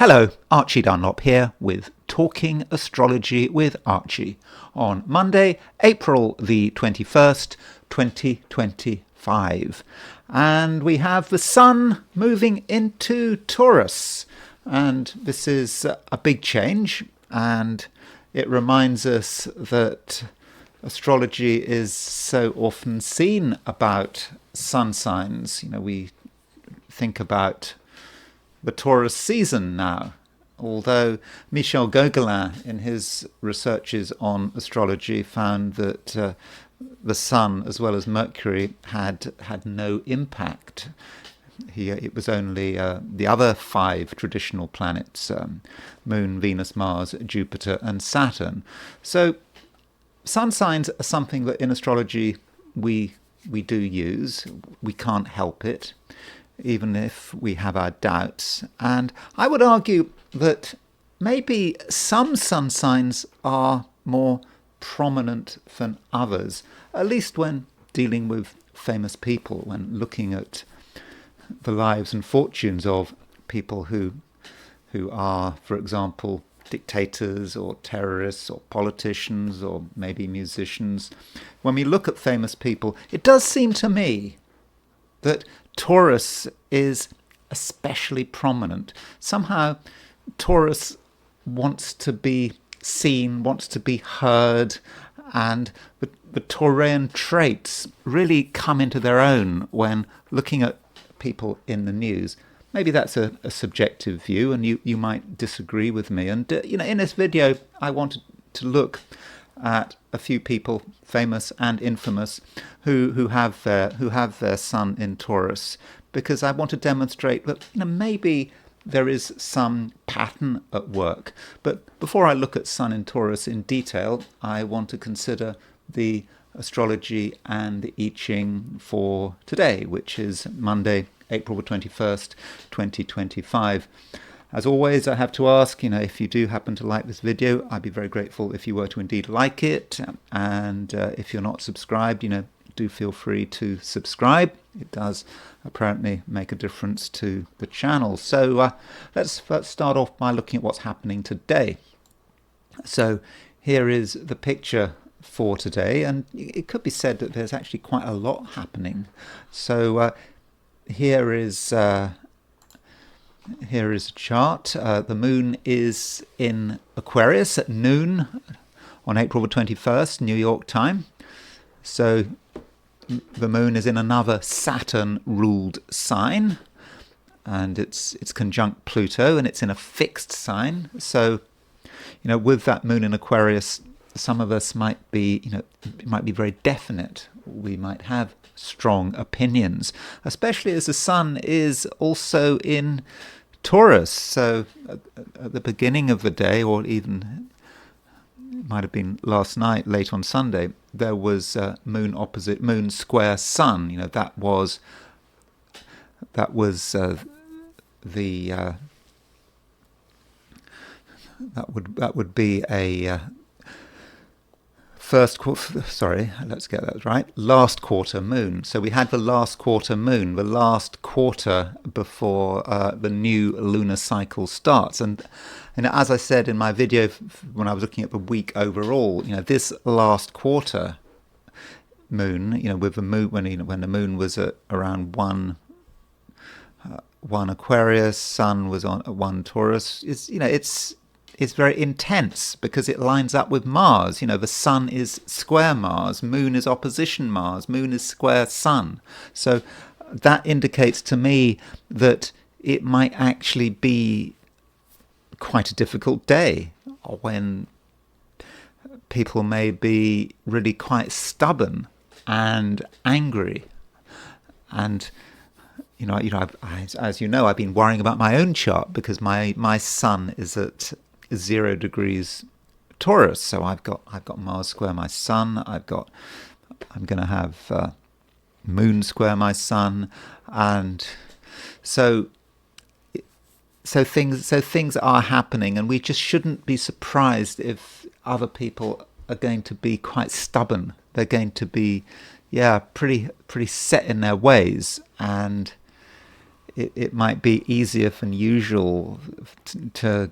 Hello, Archie Dunlop here with Talking Astrology with Archie on Monday, April the 21st, 2025. And we have the Sun moving into Taurus. And this is a big change, and it reminds us that astrology is so often seen about sun signs. We think about the Taurus season now, although Michel Gauguin in his researches on astrology found that the Sun as well as Mercury had no impact. It was only the other five traditional planets, Moon, Venus, Mars, Jupiter and Saturn. So sun signs are something that in astrology we do use. We can't help it, even if we have our doubts. And I would argue that maybe some sun signs are more prominent than others, at least when dealing with famous people, when looking at the lives and fortunes of people who are, for example, dictators or terrorists or politicians or maybe musicians. When we look at famous people, it does seem to me that Taurus is especially prominent. Somehow Taurus wants to be seen, wants to be heard, and the Taurian traits really come into their own when looking at people in the news. Maybe that's a subjective view, and you might disagree with me. And in this video, I wanted to look at a few people, famous and infamous, who have their sun in Taurus, because I want to demonstrate that maybe there is some pattern at work. But before I look at Sun in Taurus in detail, I want to consider the astrology and the I Ching for today, which is Monday, April the 21st, 2025. As always, I have to ask, if you do happen to like this video, I'd be very grateful if you were to indeed like it. And if you're not subscribed, do feel free to subscribe. It does apparently make a difference to the channel. So let's start off by looking at what's happening today. So here is the picture for today, and it could be said that there's actually quite a lot happening. So here is a chart. The moon is in Aquarius at noon on April the 21st, New York time. So the moon is in another Saturn-ruled sign, and it's conjunct Pluto, and it's in a fixed sign. So, with that moon in Aquarius, some of us might be, it might be very definite. We might have strong opinions, especially as the sun is also in Taurus. So at the beginning of the day, or even it might have been last night, late on Sunday, there was moon opposite moon square sun. That would be a last quarter moon. So we had the last quarter moon, the last quarter before the new lunar cycle starts. And as I said in my video when I was looking at the week overall, this last quarter moon, with the moon when the moon was at around one Aquarius, sun was on one Taurus, it's very intense because it lines up with Mars. The sun is square Mars, moon is opposition Mars, moon is square sun. So that indicates to me that it might actually be quite a difficult day, when people may be really quite stubborn and angry. And as you know, I've been worrying about my own chart because my sun is at 0 degrees Taurus. So I've got Mars square my sun. I'm going to have moon square my sun, and so things are happening, and we just shouldn't be surprised if other people are going to be quite stubborn. They're going to be pretty set in their ways, and it might be easier than usual to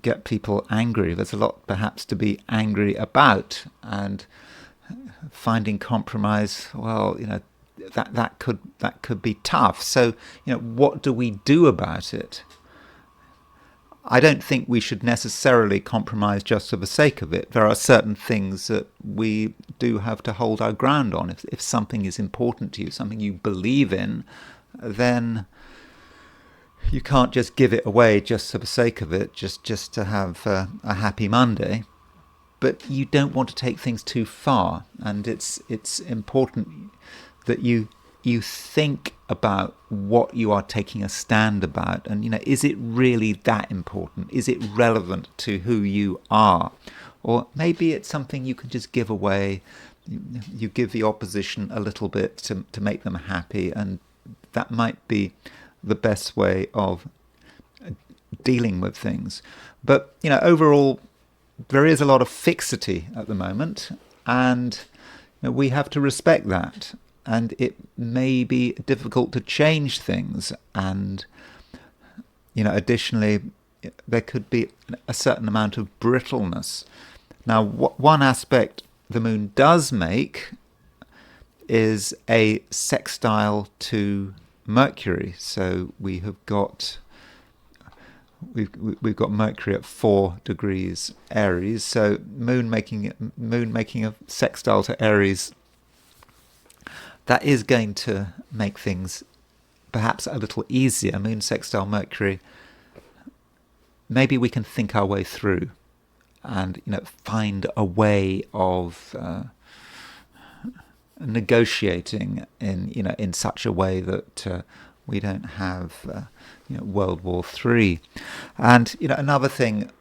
get people angry. There's a lot perhaps to be angry about, and finding compromise, well, that could be tough. So, what do we do about it? I don't think we should necessarily compromise just for the sake of it. There are certain things that we do have to hold our ground on. If something is important to you, something you believe in, then you can't just give it away just for the sake of it, just to have a happy Monday. But you don't want to take things too far, and it's important that you think about what you are taking a stand about, and is it really that important? Is it relevant to who you are? Or maybe it's something you can just give away. You give the opposition a little bit to make them happy, and that might be the best way of dealing with things. But overall, there is a lot of fixity at the moment, and we have to respect that. And it may be difficult to change things, and additionally, there could be a certain amount of brittleness. Now, one aspect the moon does make is a sextile to Mercury. So we've got Mercury at 4 degrees Aries. So moon making a sextile to Aries, that is going to make things perhaps a little easier. Moon sextile Mercury, maybe we can think our way through and find a way of negotiating in such a way that we don't have World War III. And another thing,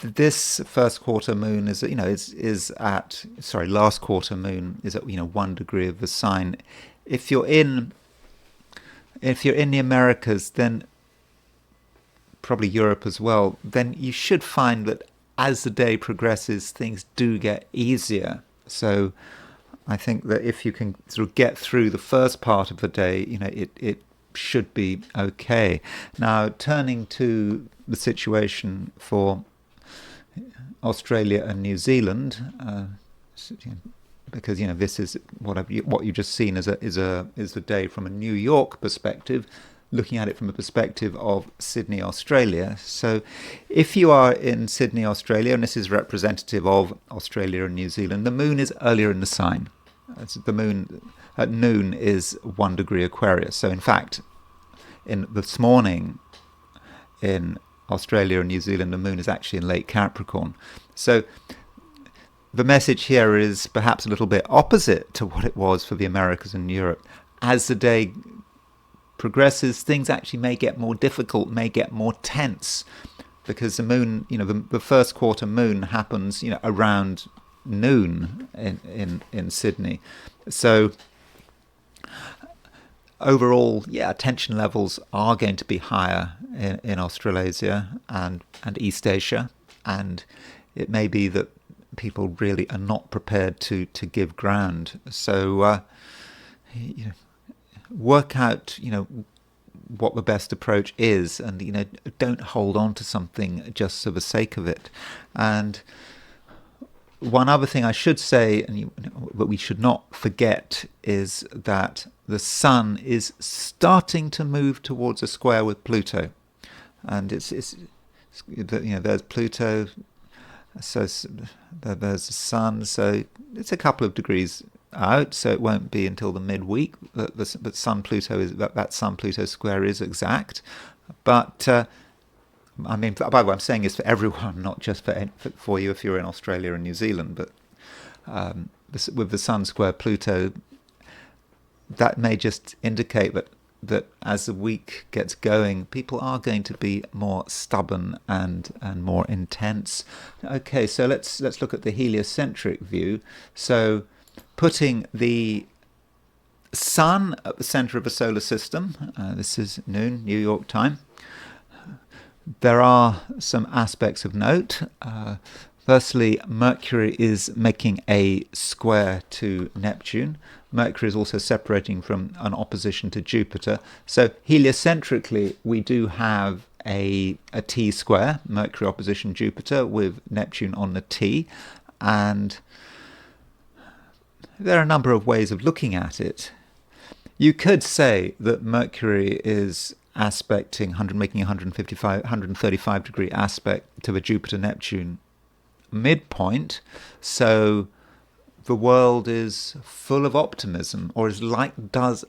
this first quarter moon is last quarter moon is at 1 degree of the sign. If you're in the Americas, then probably Europe as well, then you should find that as the day progresses, things do get easier. So I think that if you can sort of get through the first part of the day, it should be okay. Now, turning to the situation for Australia and New Zealand, because this is what you've just seen is the day from a New York perspective, looking at it from the perspective of Sydney, Australia. So if you are in Sydney, Australia, and this is representative of Australia and New Zealand, the moon is earlier in the sign. The moon at noon is 1 degree Aquarius. So in fact, this morning in Australia and New Zealand, the moon is actually in late Capricorn. So the message here is perhaps a little bit opposite to what it was for the Americas and Europe. As the day progresses, things actually may get more difficult, may get more tense, because the moon, the first quarter moon happens, around noon in Sydney. So overall, tension levels are going to be higher in Australasia and East Asia, and it may be that people really are not prepared to give ground. So work out what the best approach is, and don't hold on to something just for the sake of it. And one other thing I should say, and what we should not forget, is that the Sun is starting to move towards a square with Pluto, and it's there's Pluto, so there's the Sun, so it's a couple of degrees out, so it won't be until the midweek that Sun Pluto is that Sun Pluto square is exact. But I mean, by the way, I'm saying this for everyone, not just for you if you're in Australia and New Zealand. But with the Sun square Pluto, that may just indicate that as the week gets going, people are going to be more stubborn and more intense. Okay, so let's look at the heliocentric view. So putting the Sun at the center of the solar system, this is noon, New York time. There are some aspects of note. Firstly, Mercury is making a square to Neptune. Mercury is also separating from an opposition to Jupiter. So heliocentrically, we do have a T square, Mercury opposition Jupiter, with Neptune on the T. And there are a number of ways of looking at it. You could say that Mercury is aspecting, making a 135 degree aspect to the Jupiter-Neptune midpoint. So the world is full of optimism, or does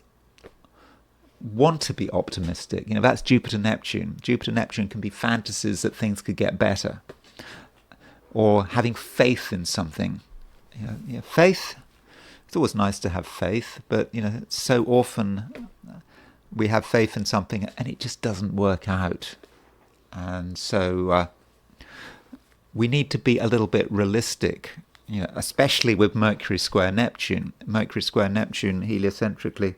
want to be optimistic. That's Jupiter-Neptune. Jupiter-Neptune can be fantasies that things could get better, or having faith in something. Faith. It's always nice to have faith, but so often we have faith in something and it just doesn't work out, and so we need to be a little bit realistic. Especially with Mercury square Neptune. Mercury square Neptune heliocentrically,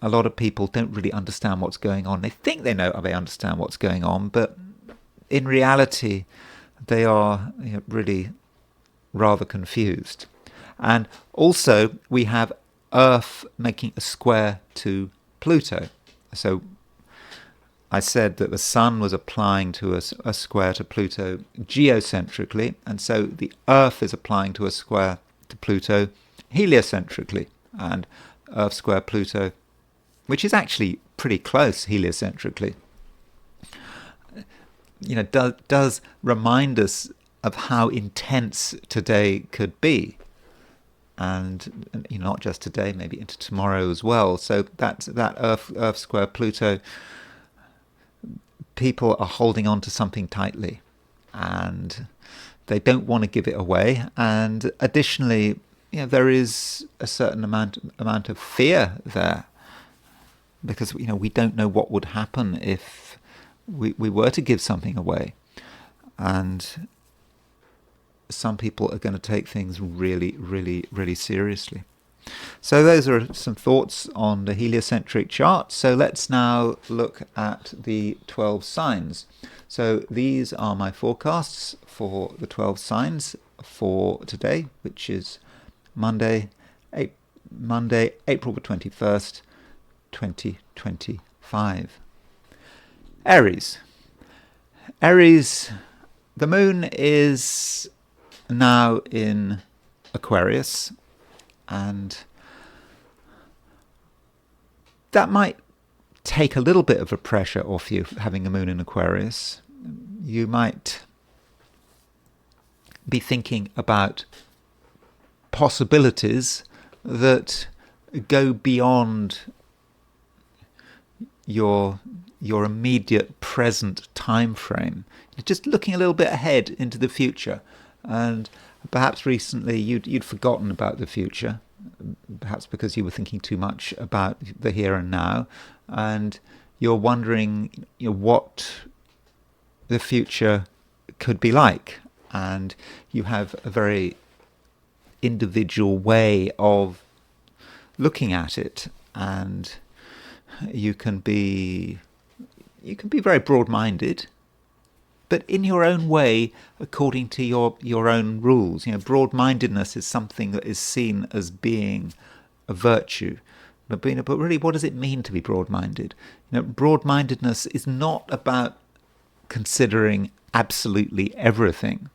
a lot of people don't really understand what's going on. They think they understand what's going on, but in reality, they are really rather confused. And also, we have Earth making a square to Pluto. So I said that the Sun was applying to a square to Pluto geocentrically, and so the Earth is applying to a square to Pluto heliocentrically. And Earth square Pluto, which is actually pretty close heliocentrically, does remind us of how intense today could be. And not just today, maybe into tomorrow as well. So that Earth square Pluto, people are holding on to something tightly, and they don't want to give it away. And additionally, there is a certain amount of fear there, because we don't know what would happen if we were to give something away, and some people are going to take things really, really, really seriously. So those are some thoughts on the heliocentric chart. So let's now look at the 12 signs. So these are my forecasts for the 12 signs for today, which is Monday, April the 21st, 2025. Aries. Aries, the moon is now in Aquarius, and that might take a little bit of a pressure off you, having a moon in Aquarius. You might be thinking about possibilities that go beyond your immediate present time frame. You're just looking a little bit ahead into the future. And perhaps recently you'd forgotten about the future, perhaps because you were thinking too much about the here and now, and you're wondering what the future could be like. And you have a very individual way of looking at it, and you can be very broad-minded, but in your own way, according to your own rules. Broad-mindedness is something that is seen as being a virtue. But really, what does it mean to be broad-minded? Broad-mindedness is not about considering absolutely everything.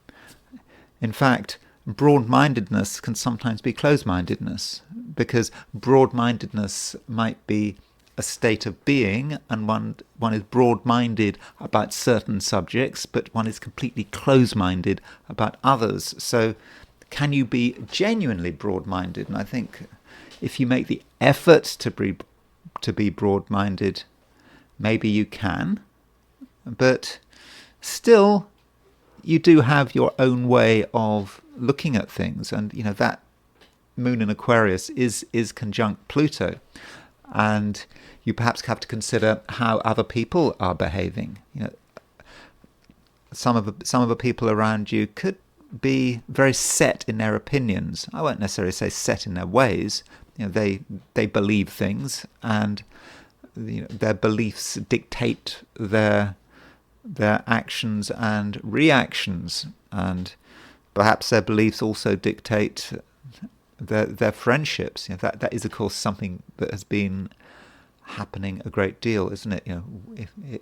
In fact, broad-mindedness can sometimes be closed-mindedness, because broad-mindedness might be a state of being, and one is broad-minded about certain subjects, but one is completely closed-minded about others. So can you be genuinely broad-minded? And I think if you make the effort to be broad-minded, maybe you can, but still you do have your own way of looking at things. And that moon in Aquarius is conjunct Pluto, and you perhaps have to consider how other people are behaving. Some of the people around you could be very set in their opinions. I won't necessarily say set in their ways. They believe things, and their beliefs dictate their actions and reactions, and perhaps their beliefs also dictate their friendships. That is, of course, something that has been happening a great deal, isn't it?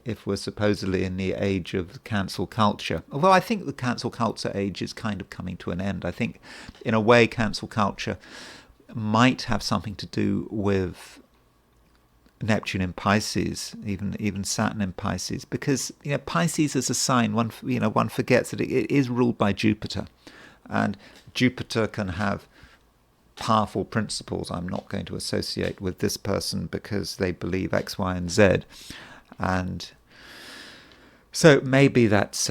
If we're supposedly in the age of cancel culture, although I think the cancel culture age is kind of coming to an end. I think, in a way, cancel culture might have something to do with Neptune in Pisces, even Saturn in Pisces, because Pisces is a sign one forgets that it is ruled by Jupiter, and Jupiter can have powerful principles. I'm not going to associate with this person because they believe X, Y, and Z, and so maybe that's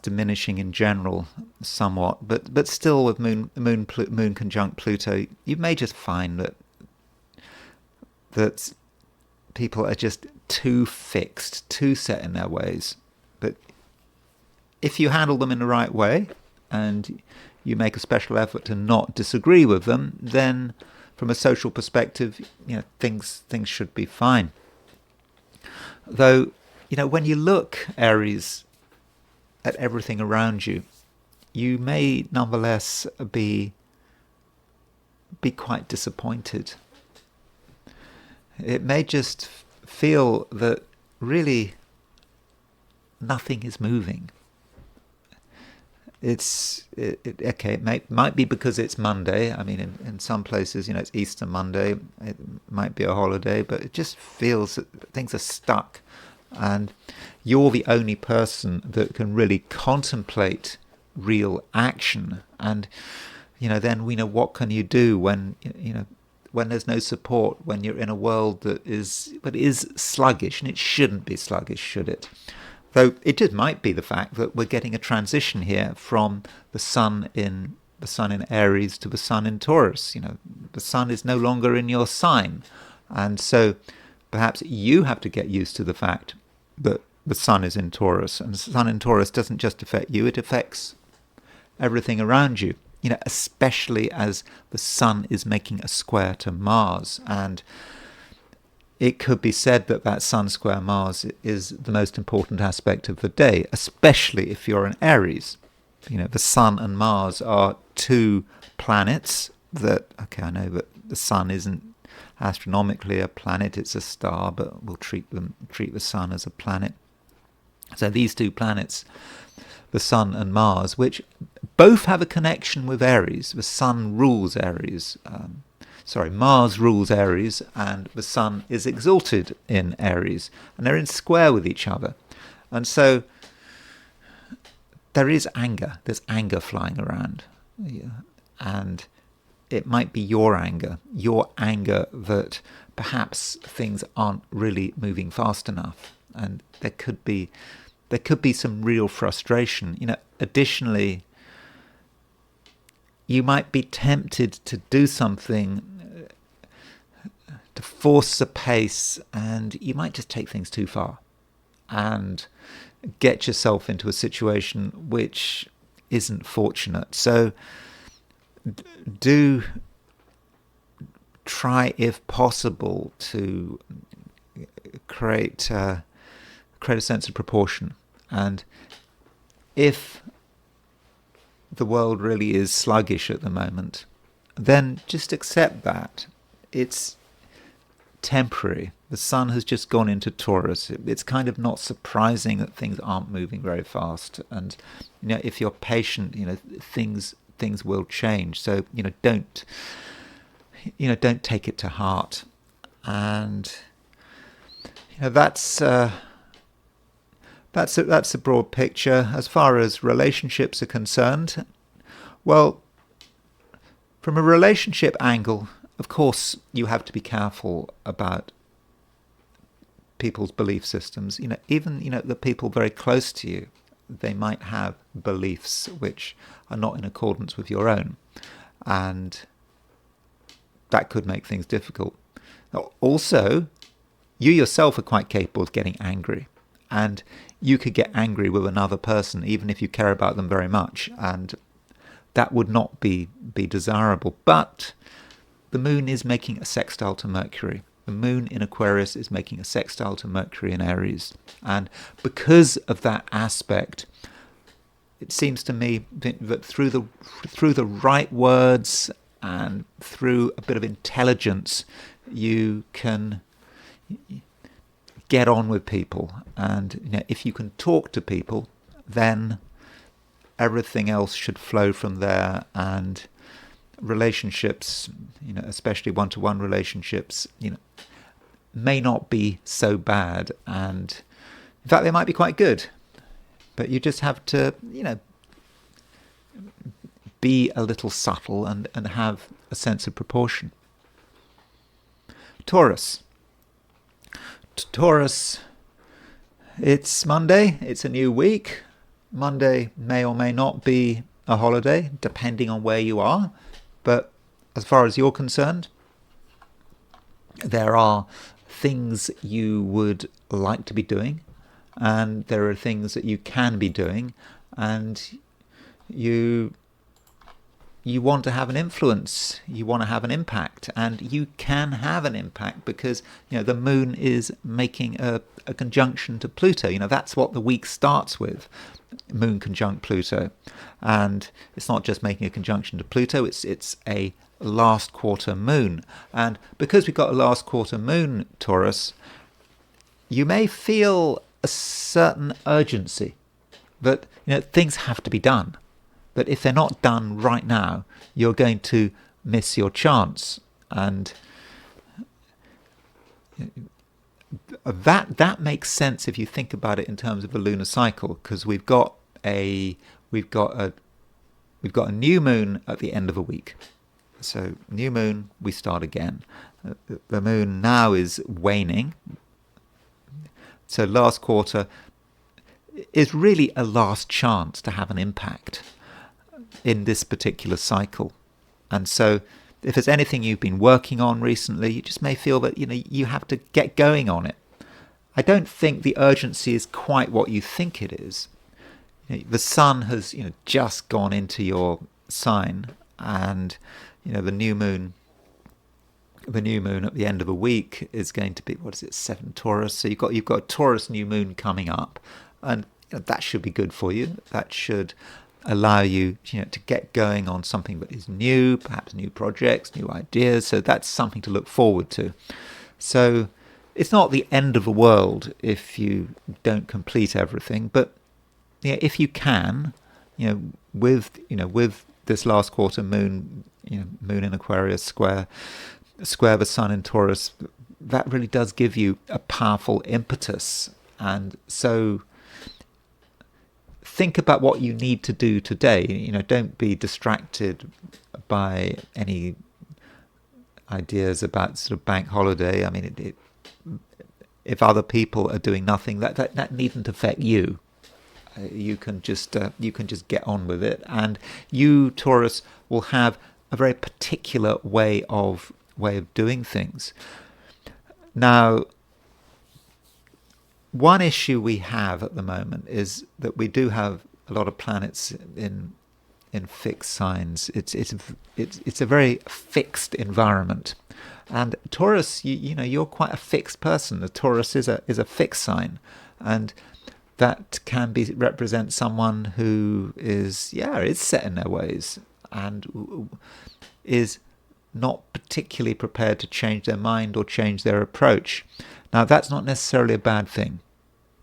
diminishing in general somewhat. But still, with Moon conjunct Pluto, you may just find that people are just too fixed, too set in their ways. But if you handle them in the right way, and you make a special effort to not disagree with them, then from a social perspective, things should be fine. Though, when you look, Aries, at everything around you, you may nonetheless be quite disappointed. It may just feel that really nothing is moving. It might be because it's Monday. I mean, in some places, it's Easter Monday. It might be a holiday, but it just feels that things are stuck, and you're the only person that can really contemplate real action. And then what can you do when there's no support, when you're in a world that is sluggish, and it shouldn't be sluggish, should it? Though it just might be the fact that we're getting a transition here from the Sun in Aries to the Sun in Taurus. The Sun is no longer in your sign, and so perhaps you have to get used to the fact that the Sun is in Taurus, and the Sun in Taurus doesn't just affect you; it affects everything around you. Especially as the Sun is making a square to Mars, and it could be said that Sun square Mars is the most important aspect of the day, especially if you're an Aries. The Sun and Mars are two planets that, I know that the Sun isn't astronomically a planet, it's a star, but we'll treat the Sun as a planet. So these two planets, the Sun and Mars, which both have a connection with Aries. The Sun rules Aries. Mars rules Aries, and the Sun is exalted in Aries, and they're in square with each other. And so there is anger. There's anger flying around. And it might be your anger that perhaps things aren't really moving fast enough. And there could be some real frustration. Additionally, you might be tempted to do something to force the pace, and you might just take things too far and get yourself into a situation which isn't fortunate. So do try, if possible, to create a sense of proportion. And if the world really is sluggish at the moment, then just accept that. It's temporary. The Sun has just gone into Taurus. It's kind of not surprising that things aren't moving very fast. And if you're patient, things will change. So don't take it to heart. And that's a broad picture. As far as relationships are concerned, well, from a relationship angle, of course, you have to be careful about people's belief systems. Even the people very close to you, they might have beliefs which are not in accordance with your own, and that could make things difficult. Also, you yourself are quite capable of getting angry, and you could get angry with another person even if you care about them very much, and that would not be desirable. But the moon is making a sextile to Mercury. The moon in Aquarius is making a sextile to Mercury in Aries. And because of that aspect, it seems to me that through the right words and through a bit of intelligence, you can get on with people. And if you can talk to people, then everything else should flow from there. And relationships, especially one-to-one relationships, may not be so bad, and in fact they might be quite good, but you just have to be a little subtle and have a sense of proportion. Taurus, it's Monday, it's a new week. Monday may or may not be a holiday depending on where you are, but as far as you're concerned, there are things you would like to be doing, and there are things that you can be doing, and you want to have an influence, you want to have an impact, and you can have an impact because the moon is making a conjunction to Pluto. That's what the week starts with, moon conjunct Pluto. And it's not just making a conjunction to Pluto, it's a last quarter moon. And because we've got a last quarter moon, Taurus, you may feel a certain urgency that things have to be done. But if they're not done right now, you're going to miss your chance. And that makes sense if you think about it in terms of a lunar cycle, because we've got a new moon at the end of a week. So new moon, we start again. The moon now is waning. So last quarter is really a last chance to have an impact in this particular cycle. And so if there's anything you've been working on recently, you just may feel that you have to get going on it. I don't think the urgency is quite what you think it is. The sun has just gone into your sign, and the new moon at the end of a week is going to be 7 Taurus. So you've got a Taurus new moon coming up, and that should be good for you. That should allow you to get going on something that is new, perhaps new projects, new ideas. So that's something to look forward to. So it's not the end of the world if you don't complete everything, but if you can, with this last quarter moon, moon in Aquarius square the sun in Taurus, that really does give you a powerful impetus. And so think about what you need to do today. Don't be distracted by any ideas about sort of bank holiday. I mean, if other people are doing nothing, that needn't affect you. You can just get on with it, and you, Taurus, will have a very particular way of doing things. Now, one issue we have at the moment is that we do have a lot of planets in fixed signs. It's a very fixed environment, and Taurus, you're quite a fixed person. The Taurus is a fixed sign, and that can represent someone who is set in their ways and is not particularly prepared to change their mind or change their approach. Now, that's not necessarily a bad thing.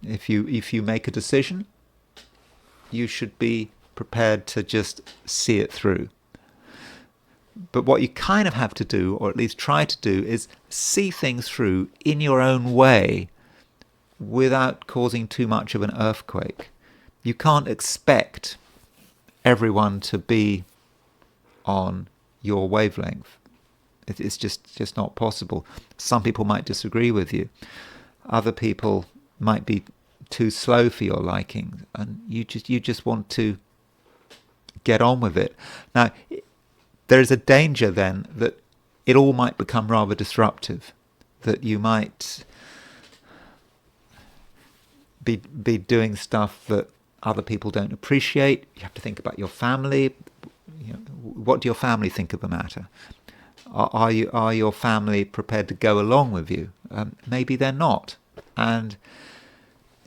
If you make a decision, you should be prepared to just see it through. But what you kind of have to do, or at least try to do, is see things through in your own way without causing too much of an earthquake. You can't expect everyone to be on your wavelength. It's just not possible. Some people might disagree with you. Other people might be too slow for your liking, and you just want to get on with it. Now, there is a danger then that it all might become rather disruptive, that you might be doing stuff that other people don't appreciate. You have to think about your family. What do your family think of the matter? Are your family prepared to go along with you? Maybe they're not, and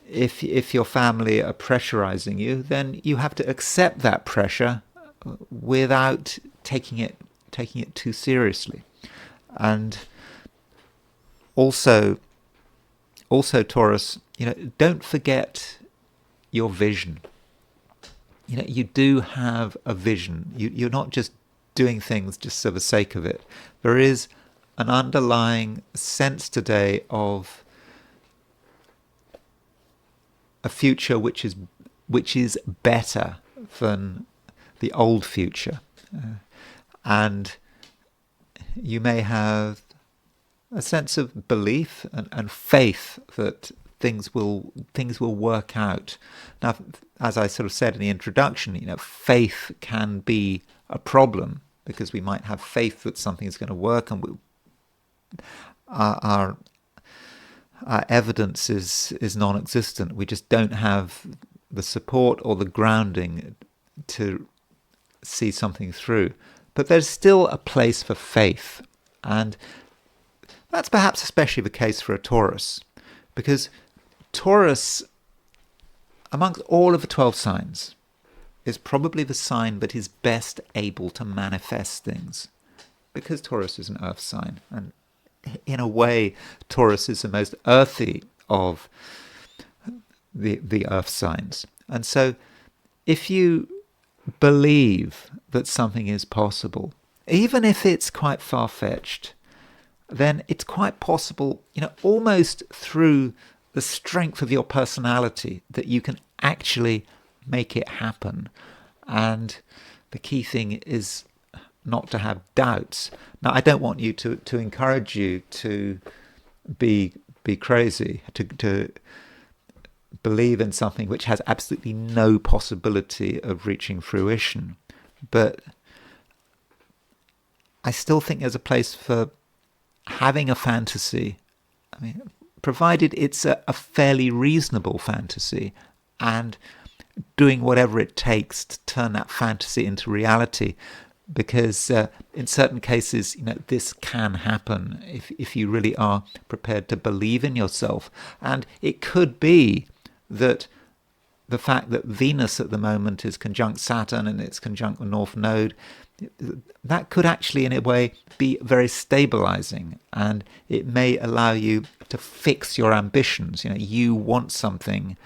if your family are pressurizing you, then you have to accept that pressure without taking it too seriously. And also Taurus, don't forget your vision. You do have a vision. You're not just doing things just for the sake of it. There is an underlying sense today of a future which is better than the old future, and you may have a sense of belief and faith that things will work out. Now, as I sort of said in the introduction, faith can be a problem, because we might have faith that something is going to work, and our evidence is non-existent. We just don't have the support or the grounding to see something through. But there's still a place for faith, and that's perhaps especially the case for a Taurus, because Taurus, amongst all of the 12 signs, is probably the sign that is best able to manifest things, because Taurus is an earth sign, and in a way Taurus is the most earthy of the earth signs. And so if you believe that something is possible, even if it's quite far-fetched, then it's quite possible, almost through the strength of your personality, that you can actually make it happen. And the key thing is not to have doubts. Now, I don't want you to encourage you to be crazy, to believe in something which has absolutely no possibility of reaching fruition. But I still think there's a place for having a fantasy. I mean, provided it's a fairly reasonable fantasy, and doing whatever it takes to turn that fantasy into reality. Because in certain cases, this can happen if you really are prepared to believe in yourself. And it could be that the fact that Venus at the moment is conjunct Saturn and it's conjunct the North Node, that could actually, in a way, be very stabilizing, and it may allow you to fix your ambitions. You want something,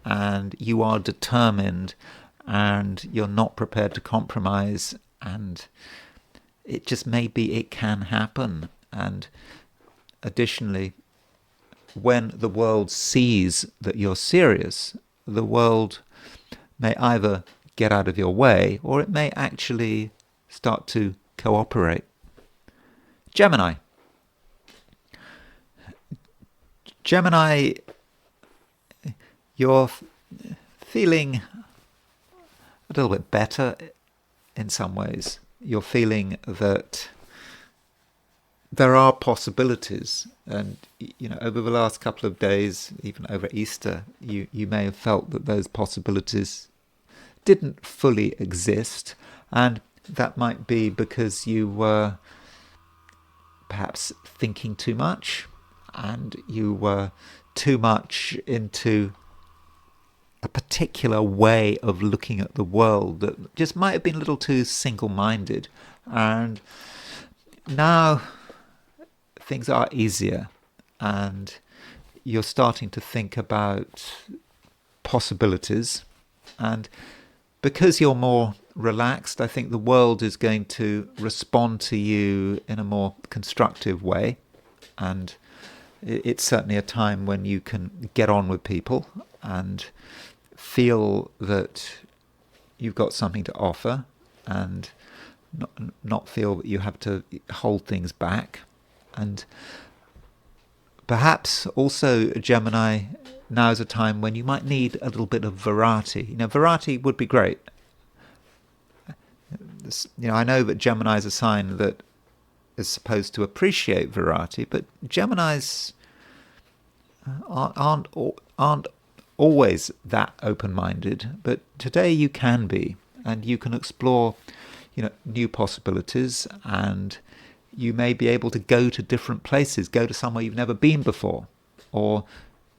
and you are determined, and you're not prepared to compromise, and it just may be it can happen. And additionally, when the world sees that you're serious, the world may either get out of your way, or it may actually start to cooperate. Gemini, you're feeling a little bit better in some ways. You're feeling that there are possibilities, and over the last couple of days, even over Easter, you may have felt that those possibilities didn't fully exist, and that might be because you were perhaps thinking too much, and you were too much into a particular way of looking at the world that just might have been a little too single-minded. And now things are easier, and you're starting to think about possibilities, and because you're more relaxed, I think the world is going to respond to you in a more constructive way, and it's certainly a time when you can get on with people and feel that you've got something to offer, and not feel that you have to hold things back. And perhaps also, Gemini, now is a time when you might need a little bit of variety. Variety would be great. I know that Gemini is a sign that is supposed to appreciate variety, but Geminis aren't always that open-minded. But today you can be, and you can explore, new possibilities, and you may be able to go to different places, go to somewhere you've never been before, or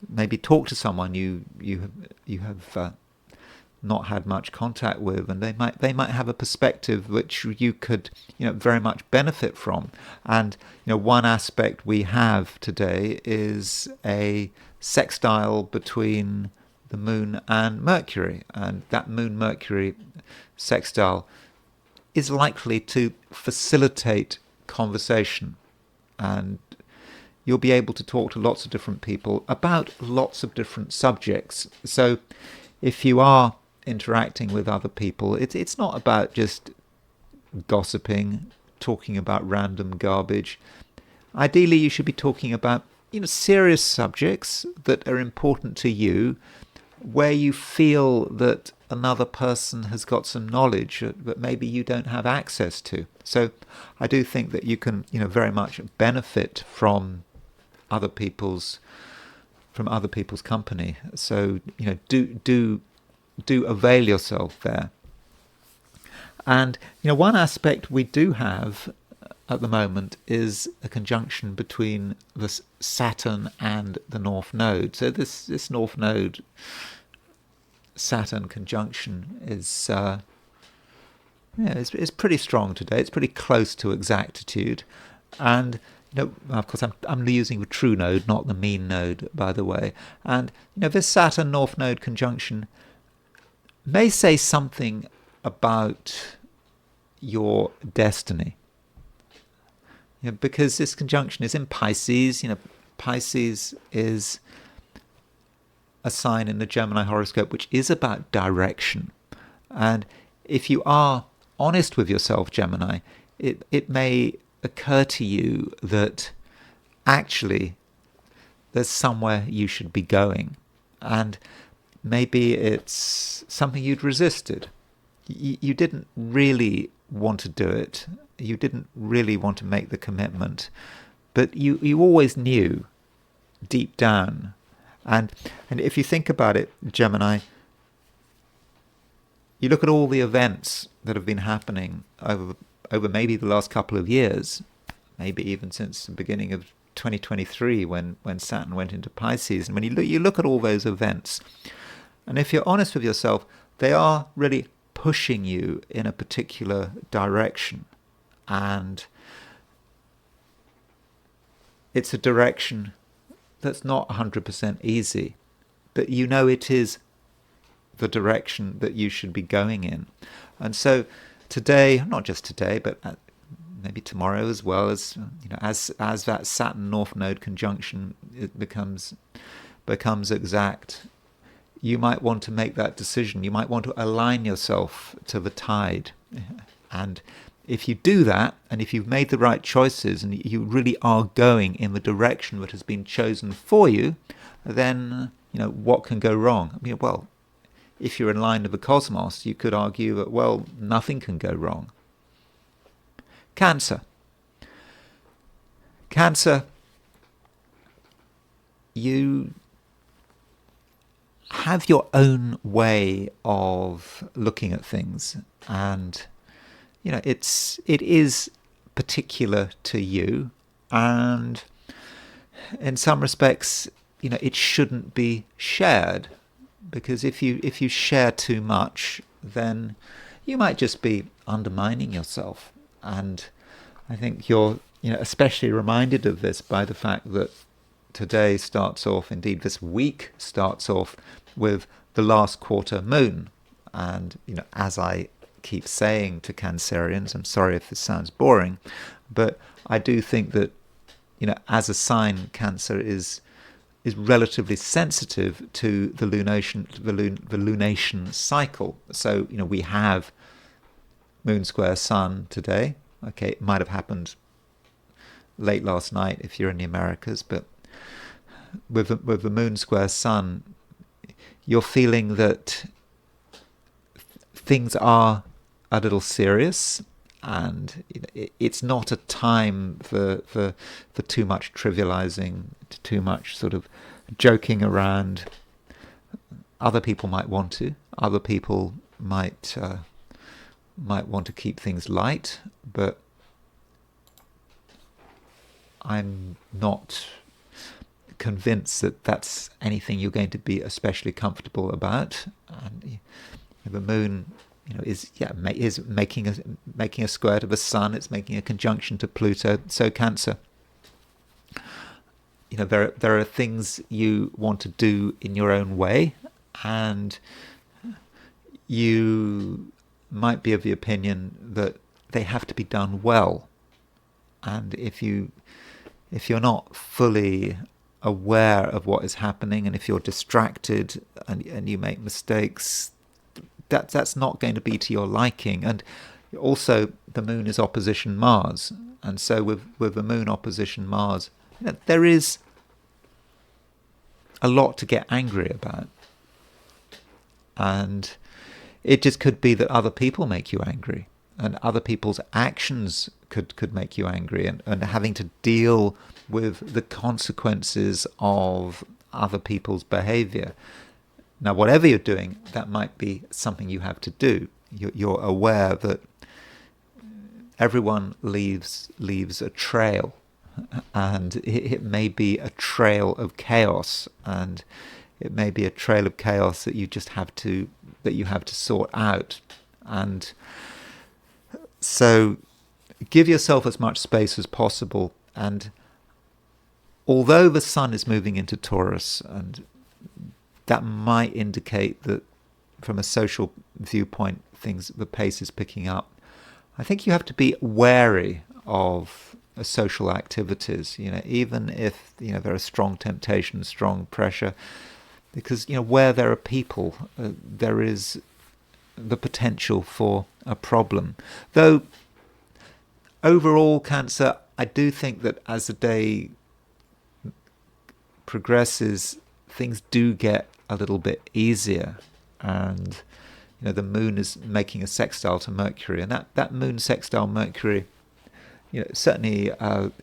maybe talk to someone you have not had much contact with, and they might have a perspective which you could very much benefit from. And one aspect we have today is a sextile between the Moon and Mercury, and that Moon Mercury sextile is likely to facilitate conversation, and you'll be able to talk to lots of different people about lots of different subjects. So if you are interacting with other people, it's not about just gossiping, talking about random garbage. Ideally, you should be talking about serious subjects that are important to you, where you feel that another person has got some knowledge that maybe you don't have access to. So I do think that you can very much benefit from other people's company. So do avail yourself there. And one aspect we do have at the moment is a conjunction between the Saturn and the North Node. So this North Node Saturn conjunction is it's pretty strong today. It's pretty close to exactitude, and of course, I'm using the true node, not the mean node, by the way. And this Saturn North Node conjunction may say something about your destiny, because this conjunction is in Pisces. Pisces is a sign in the Gemini horoscope which is about direction. And if you are honest with yourself, Gemini, it may occur to you that actually there's somewhere you should be going, and maybe it's something you'd resisted. You didn't really want to do it. You didn't really want to make the commitment, but you always knew deep down. And if you think about it, Gemini, you look at all the events that have been happening over maybe the last couple of years, maybe even since the beginning of 2023 when Saturn went into Pisces. And when you look at all those events, and if you're honest with yourself, they are really pushing you in a particular direction. And it's a direction that's not 100% easy, but it is the direction that you should be going in. And so today, not just today, but maybe tomorrow as well, as that Saturn North Node conjunction it becomes exact, you might want to make that decision. You might want to align yourself to the tide. And if you do that, and if you've made the right choices, and you really are going in the direction that has been chosen for you, then what can go wrong? Well, if you're in line with the cosmos, you could argue that, well, nothing can go wrong. Cancer, you have your own way of looking at things, and it is particular to you, and in some respects, it shouldn't be shared, because if you share too much, then you might just be undermining yourself. And I think you're especially reminded of this by the fact that today starts off, indeed this week starts off, with the last quarter moon. And as I keep saying to Cancerians, I'm sorry if this sounds boring, but I do think that as a sign, Cancer is relatively sensitive to the lunation cycle. So we have Moon square Sun today. Okay, it might have happened late last night if you're in the Americas, but with the Moon square Sun, you're feeling that things are a little serious, and it's not a time for too much trivializing, too much sort of joking around. Other people might want to. Other people might want to keep things light, but I'm not convinced that that's anything you're going to be especially comfortable about. And the moon, is making a square to the sun. It's making a conjunction to Pluto. So Cancer, there are things you want to do in your own way, and you might be of the opinion that they have to be done well. And if you're not fully aware of what is happening, and if you're distracted and you make mistakes, that's not going to be to your liking. And also, the moon is opposition Mars, and so with the moon opposition Mars, there is a lot to get angry about. And it just could be that other people make you angry, and other people's actions could make you angry, and having to deal with the consequences of other people's behavior. Now, whatever you're doing, that might be something you have to do. You're aware that everyone leaves a trail, and it may be a trail of chaos, and it may be a trail of chaos that you have to sort out. And so give yourself as much space as possible. And although the sun is moving into Taurus, and that might indicate that from a social viewpoint, the pace is picking up, I think you have to be wary of social activities, even if there are strong temptations, strong pressure, because where there are people, there is the potential for a problem. Though overall, Cancer, I do think that as the day progresses, things do get a little bit easier. And the moon is making a sextile to Mercury, and that moon sextile Mercury certainly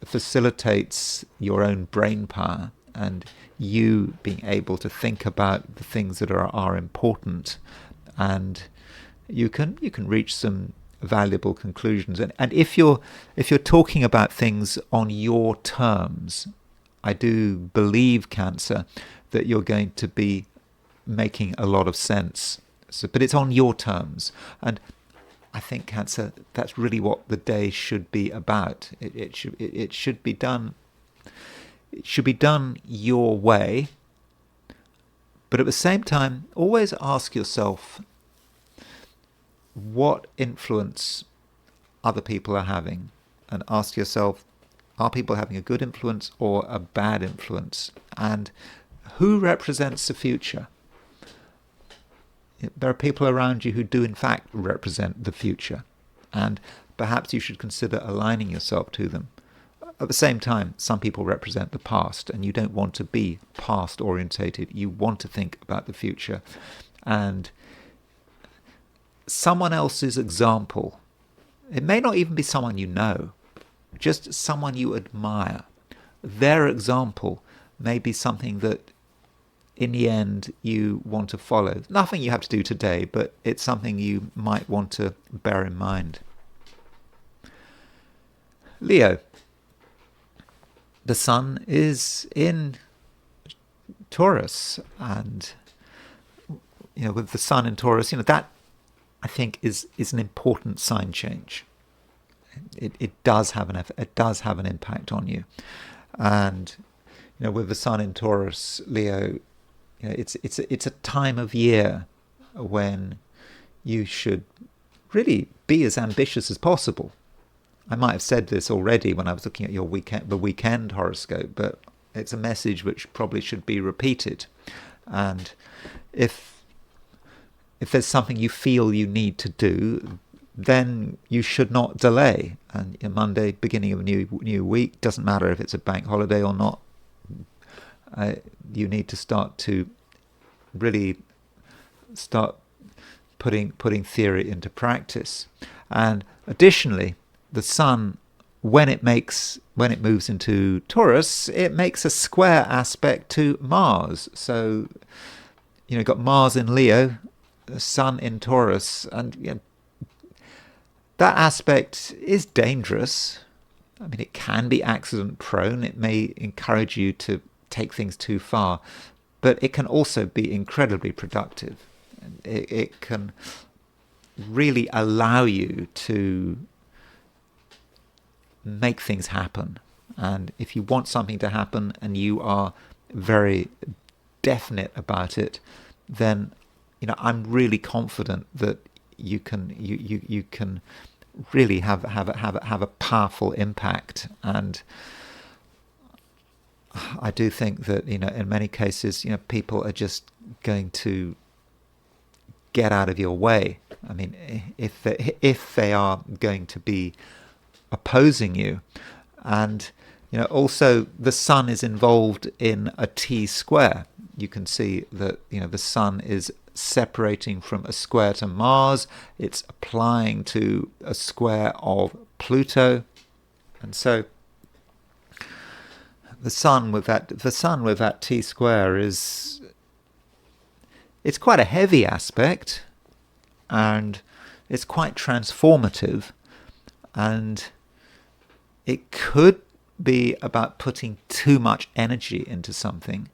facilitates your own brain power, and you being able to think about the things that are important, and you can reach some valuable conclusions. And if you're talking about things on your terms, I do believe, Cancer, that you're going to be making a lot of sense. But it's on your terms, and I think, Cancer, that's really what the day should be about. It should be done. It should be done your way. But at the same time, always ask yourself what influence other people are having, and ask yourself, are people having a good influence or a bad influence? And who represents the future? There are people around you who do in fact represent the future, and perhaps you should consider aligning yourself to them. At the same time, some people represent the past, and you don't want to be past orientated. You want to think about the future, and someone else's example, it may not even be someone you know, just someone you admire. Their example may be something that in the end you want to follow. Nothing you have to do today, but it's something you might want to bear in mind. Leo, the sun is in Taurus, and with the sun in Taurus, that I think is an important sign change. It does have an impact on you, and with the sun in Taurus, Leo, it's a time of year when you should really be as ambitious as possible. I might have said this already when I was looking at the weekend horoscope, but it's a message which probably should be repeated. And if there's something you feel you need to do, then you should not delay. And Monday, beginning of a new week, doesn't matter if it's a bank holiday or not. You need to start to really start putting theory into practice. And additionally, the sun, when it moves into Taurus, it makes a square aspect to Mars. So you've got Mars in Leo, the sun in Taurus, and that aspect is dangerous. I mean, it can be accident prone. It may encourage you to take things too far. But it can also be incredibly productive. It can really allow you to make things happen. And if you want something to happen and you are very definite about it, then I'm really confident that you can really have a powerful impact. And I do think that in many cases people are just going to get out of your way. I mean, if they are going to be opposing you. And also the Sun is involved in a T square. You can see that the Sun is separating from a square to Mars. It's applying to a square of Pluto, and so the Sun with that T square it's quite a heavy aspect, and it's quite transformative, and it could be about putting too much energy into something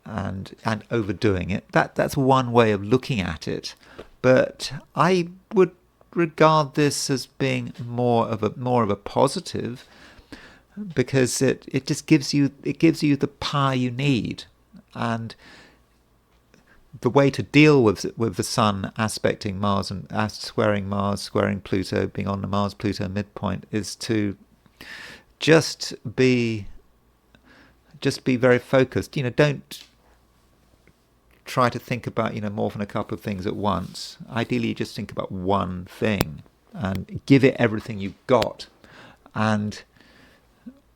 and overdoing it. That's one way of looking at it, but I would regard this as being more of a positive, because it just gives you the power you need. And the way to deal with the Sun aspecting Mars and squaring Pluto, being on the Mars-Pluto midpoint, is to just be very focused. Don't try to think about more than a couple of things at once. Ideally, just think about one thing and give it everything you've got. And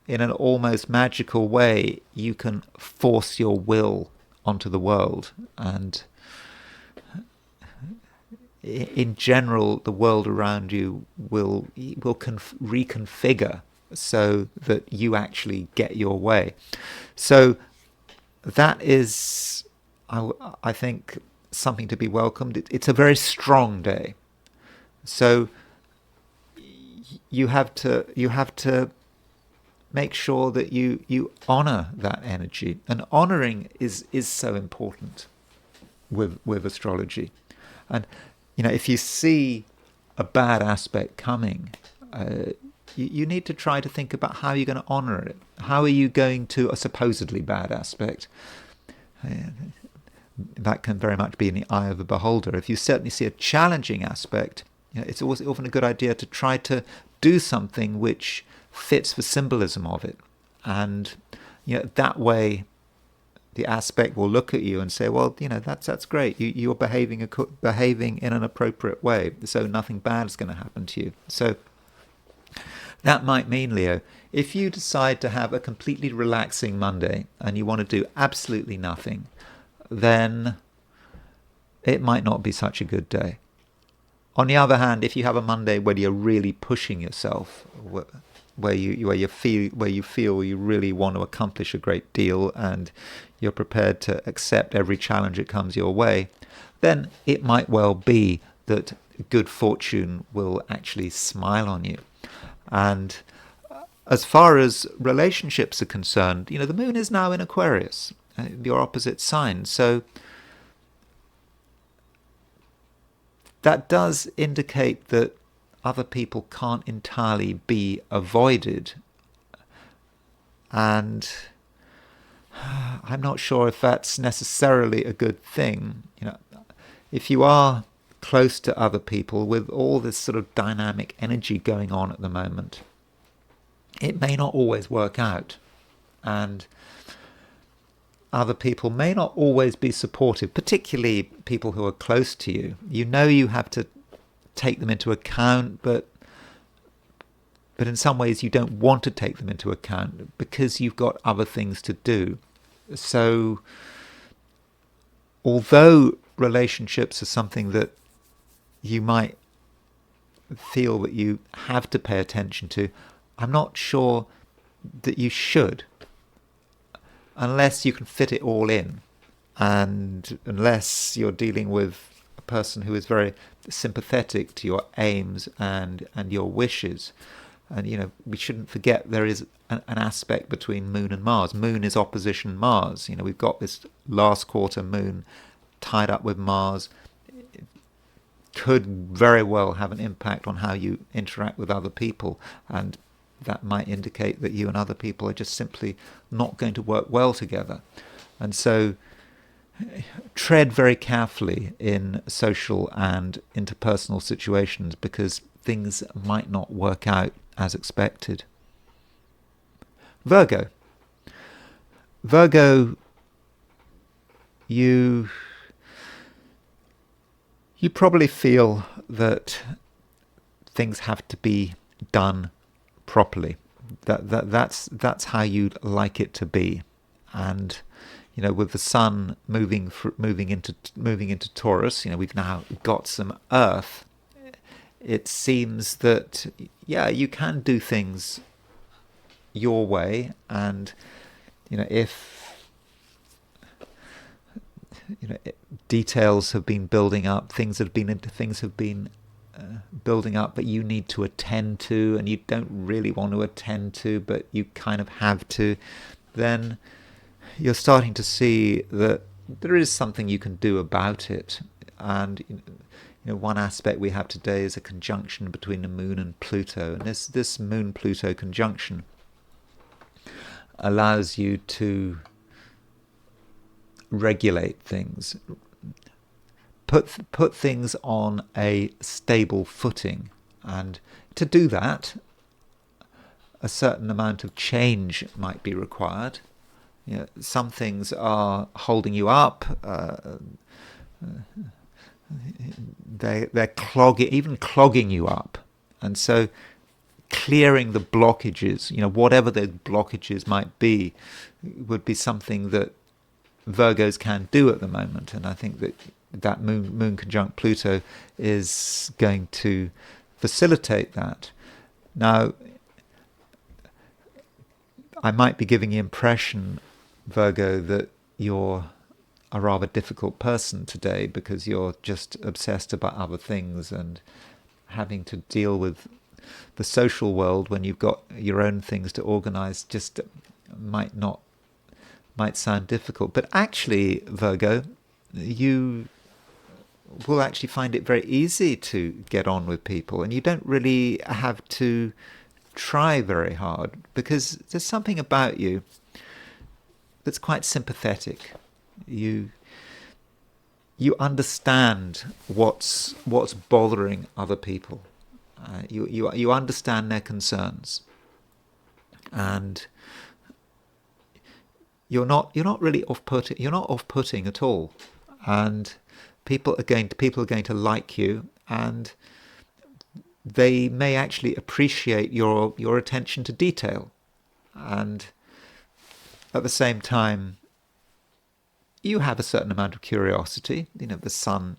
in an almost magical way, you can force your will onto the world. And in general, the world around you will reconfigure so that you actually get your way. So that is, I think, something to be welcomed. It's a very strong day. So you have to make sure that you honor that energy. And honoring is so important with astrology. And if you see a bad aspect coming, you need to try to think about how you're going to honor it. How are you going to a supposedly bad aspect? That can very much be in the eye of the beholder. If you certainly see a challenging aspect, it's always often a good idea to try to do something which fits the symbolism of it. And that way the aspect will look at you and say, well, that's great. You're behaving in an appropriate way, so nothing bad is going to happen to you. So that might mean, Leo, if you decide to have a completely relaxing Monday and you want to do absolutely nothing, then it might not be such a good day. On the other hand, if you have a Monday where you're really pushing yourself, where you feel you really want to accomplish a great deal and you're prepared to accept every challenge that comes your way, then it might well be that good fortune will actually smile on you. And as far as relationships are concerned, the moon is now in Aquarius, your opposite sign. So that does indicate that other people can't entirely be avoided. And I'm not sure if that's necessarily a good thing. If you are close to other people with all this sort of dynamic energy going on at the moment, it may not always work out. And other people may not always be supportive, particularly people who are close to you. You have to take them into account, but in some ways you don't want to take them into account because you've got other things to do. So although relationships are something that you might feel that you have to pay attention to, I'm not sure that you should, unless you can fit it all in, and unless you're dealing with a person who is very sympathetic to your aims and your wishes. And we shouldn't forget there is an aspect between Moon and Mars. Moon is opposition Mars. We've got this last quarter Moon tied up with Mars. It could very well have an impact on how you interact with other people, and that might indicate that you and other people are just simply not going to work well together. And so tread very carefully in social and interpersonal situations, because things might not work out as expected. Virgo, you probably feel that things have to be done properly. That's how you'd like it to be. And with the Sun moving into Taurus, we've now got some Earth. It seems that you can do things your way, and if details have been building up, things have been building up, but you need to attend to, and you don't really want to attend to, but you kind of have to, then you're starting to see that there is something you can do about it. And one aspect we have today is a conjunction between the Moon and Pluto, and this Moon-Pluto conjunction allows you to regulate things, put things on a stable footing. And to do that, a certain amount of change might be required. Some things are holding you up. They're clogging you up, and so clearing the blockages, whatever the blockages might be, would be something that Virgos can do at the moment. And I think that Moon conjunct Pluto is going to facilitate that. Now, I might be giving the impression, Virgo, that you're a rather difficult person today, because you're just obsessed about other things, and having to deal with the social world when you've got your own things to organize just might sound difficult. But actually, Virgo, you will actually find it very easy to get on with people, and you don't really have to try very hard, because there's something about you that's quite sympathetic. You understand what's bothering other people. You understand their concerns, and you're not really off-putting. You're not off-putting at all, and people are going to like you, and they may actually appreciate your attention to detail. And at the same time, you have a certain amount of curiosity. The Sun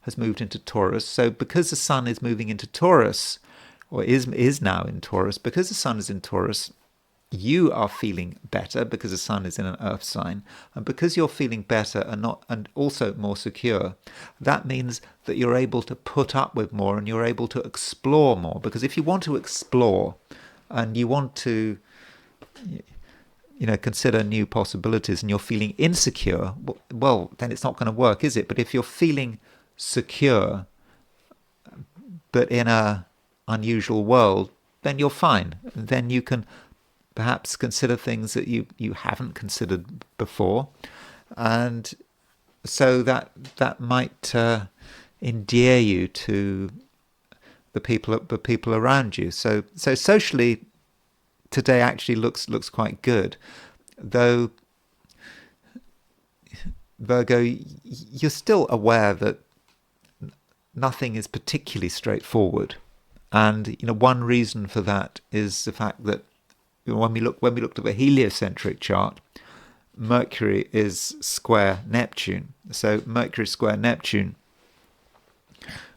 has moved into Taurus. So because the Sun is moving into Taurus, or is now in Taurus, because the Sun is in Taurus, you are feeling better because the Sun is in an Earth sign. And because you're feeling better and also more secure, that means that you're able to put up with more, and you're able to explore more. Because if you want to explore and you want to consider new possibilities, and you're feeling insecure, well, then it's not going to work, is it? But if you're feeling secure, but in a unusual world, then you're fine. Then you can perhaps consider things that you haven't considered before, and so that might endear you to the people around you. So socially, today actually looks quite good, though, Virgo, you're still aware that nothing is particularly straightforward. And one reason for that is the fact that when we looked at the heliocentric chart, Mercury is square Neptune. So Mercury square Neptune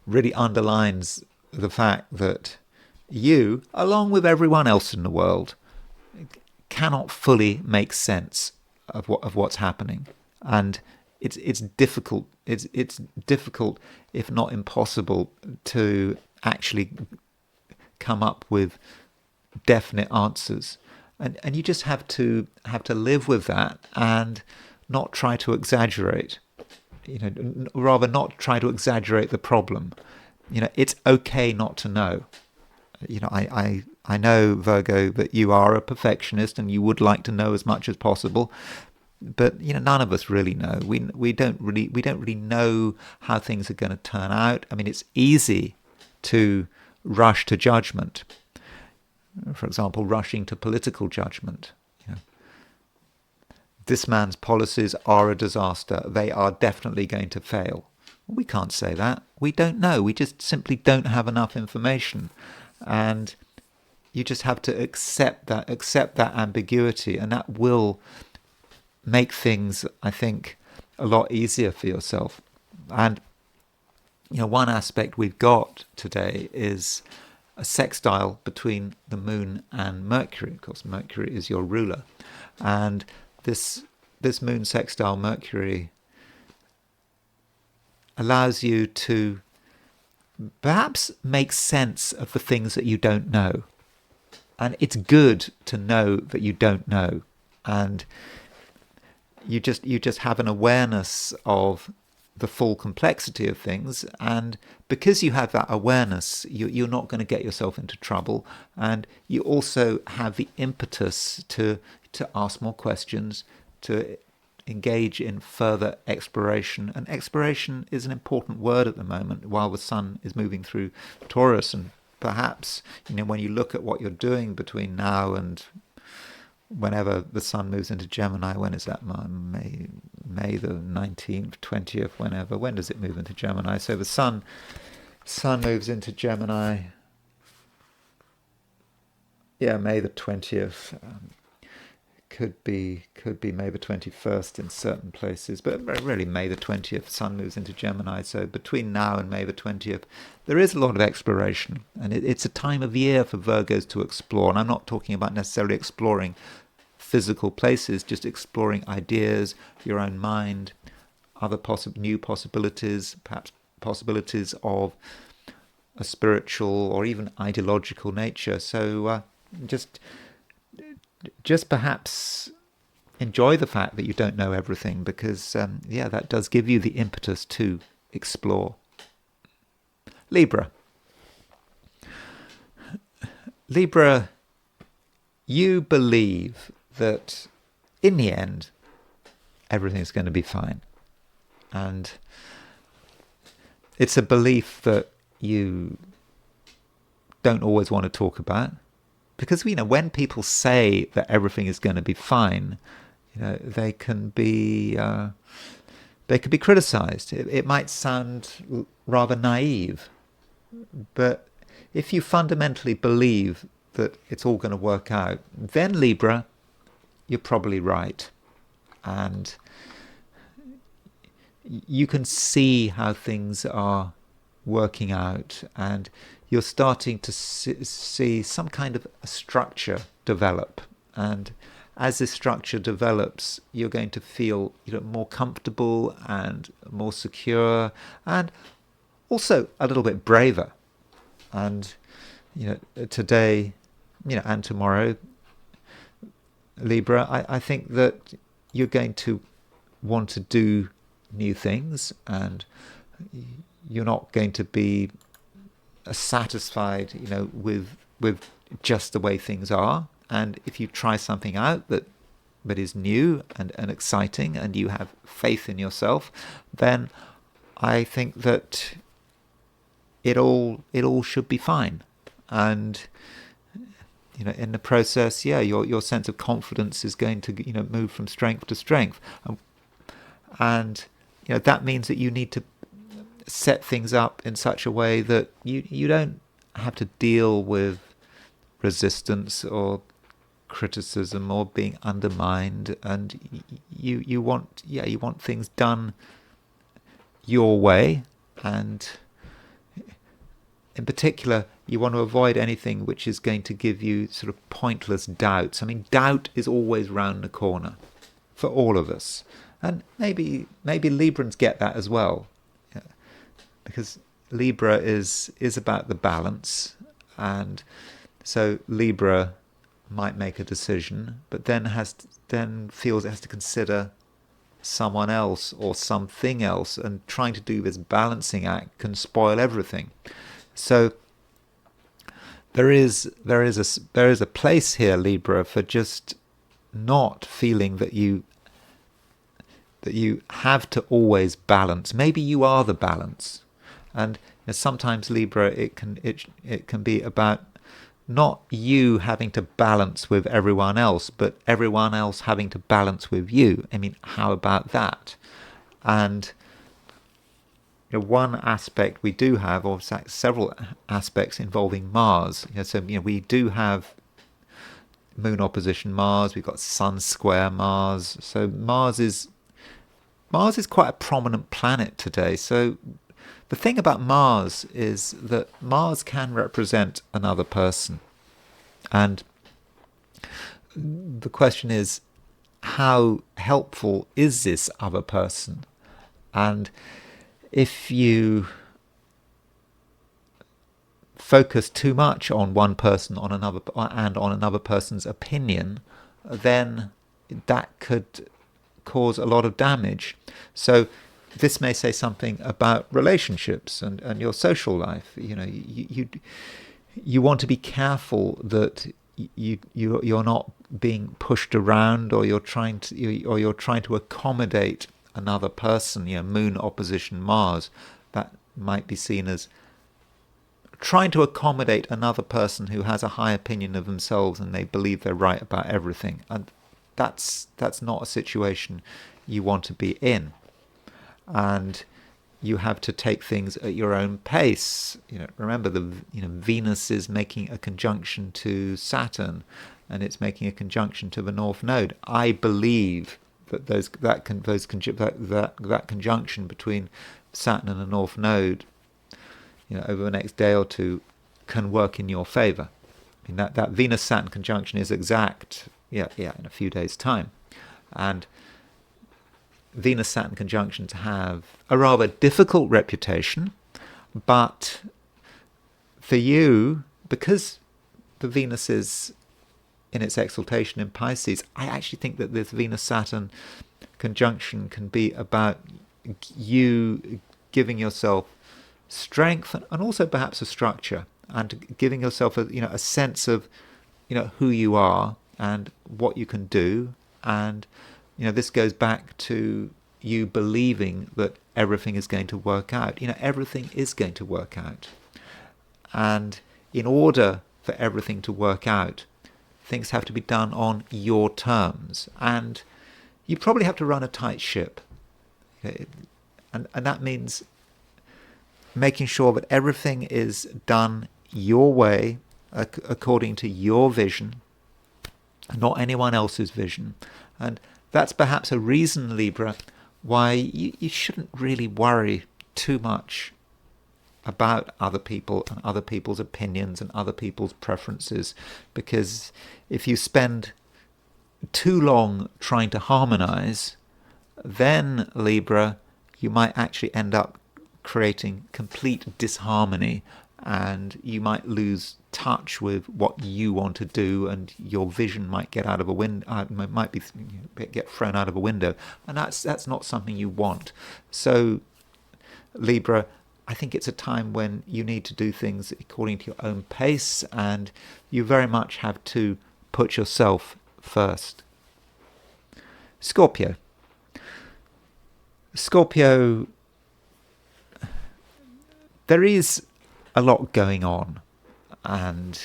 really underlines the fact that you, along with everyone else in the world, cannot fully make sense of what's happening, and it's difficult. It's difficult, if not impossible, to actually come up with definite answers. And you just have to live with that and not try to exaggerate. Rather not try to exaggerate the problem. It's okay not to know. I know, Virgo, that you are a perfectionist and you would like to know as much as possible. But none of us really know. We don't really know how things are going to turn out. I mean, it's easy to rush to judgment. For example, rushing to political judgment. This man's policies are a disaster. They are definitely going to fail. We can't say that. We don't know. We just simply don't have enough information. And you just have to accept that ambiguity, and that will make things, I think, a lot easier for yourself. And one aspect we've got today is a sextile between the moon and Mercury. Of course, Mercury is your ruler, and this moon sextile Mercury allows you to perhaps make sense of the things that you don't know. And it's good to know that you don't know, and you just have an awareness of the full complexity of things, and because you have that awareness, you're not going to get yourself into trouble, and you also have the impetus to ask more questions, to engage in further exploration. And exploration is an important word at the moment while the sun is moving through Taurus, and perhaps when you look at what you're doing between now and whenever the sun moves into Gemini, when is that? May the 19th, 20th, whenever. When does it move into Gemini? So the sun moves into Gemini, May the 20th. Could be May the 21st in certain places, but really May the 20th, sun moves into Gemini. So between now and May the 20th, there is a lot of exploration, and it's a time of year for Virgos to explore. And I'm not talking about necessarily exploring physical places, just exploring ideas, your own mind, other new possibilities, perhaps possibilities of a spiritual or even ideological nature. So just perhaps enjoy the fact that you don't know everything, because that does give you the impetus to explore. Libra, you believe that in the end everything's going to be fine, and it's a belief that you don't always want to talk about. Because when people say that everything is going to be fine, they can be criticised. It might sound rather naive, but if you fundamentally believe that it's all going to work out, then Libra, you're probably right, and you can see how things are working out, and you're starting to see some kind of a structure develop. And as this structure develops, you're going to feel more comfortable and more secure, and also a little bit braver. And today, and tomorrow, Libra, I think that you're going to want to do new things, and you're not going to be satisfied, with just the way things are. And if you try something out that is new and exciting, and you have faith in yourself, then I think that it all should be fine. And in the process, your sense of confidence is going to move from strength to strength, and that means that you need to set things up in such a way that you don't have to deal with resistance or criticism or being undermined, and you want things done your way. And in particular, you want to avoid anything which is going to give you sort of pointless doubts. I mean, doubt is always round the corner for all of us, and maybe Librans get that as well. Because Libra is about the balance, And so Libra might make a decision, but then feels it has to consider someone else or something else, and trying to do this balancing act can spoil everything. So there is a place here, Libra, for just not feeling that you have to always balance. Maybe you are the balance, and sometimes, Libra, it can be about not you having to balance with everyone else, but everyone else having to balance with you. I mean, how about that? And one aspect we do have, or several aspects involving Mars. So we do have Moon opposition Mars. We've got Sun square Mars. So Mars is quite a prominent planet today. So the thing about Mars is that Mars can represent another person. And the question is, how helpful is this other person? And if you focus too much on one person, on another person's opinion, then that could cause a lot of damage. So this may say something about relationships and your social life. You want to be careful that you're not being pushed around, or you're trying to accommodate another person. Moon opposition Mars, that might be seen as trying to accommodate another person who has a high opinion of themselves and they believe they're right about everything. And that's not a situation you want to be in. And you have to take things at your own pace. Remember, Venus is making a conjunction to Saturn, and it's making a conjunction to the North Node. I believe that that conjunction between Saturn and the North Node, over the next day or two, can work in your favor. I mean, that Venus-Saturn conjunction is exact, in a few days' time, and Venus-Saturn conjunctions have a rather difficult reputation, but for you, because the Venus is in its exaltation in Pisces, I actually think that this Venus-Saturn conjunction can be about you giving yourself strength and also perhaps a structure, and giving yourself a sense of who you are and what you can do. And this goes back to you believing that everything is going to work out. Everything is going to work out. And in order for everything to work out, things have to be done on your terms. And you probably have to run a tight ship. And that means making sure that everything is done your way, according to your vision, not anyone else's vision. And that's perhaps a reason, Libra, why you shouldn't really worry too much about other people and other people's opinions and other people's preferences. Because if you spend too long trying to harmonize, then, Libra, you might actually end up creating complete disharmony, and you might lose touch with what you want to do, and your vision might get out of a window, get thrown out of a window, and that's not something you want. So, Libra, I think it's a time when you need to do things according to your own pace, and you very much have to put yourself first. Scorpio, there is a lot going on, and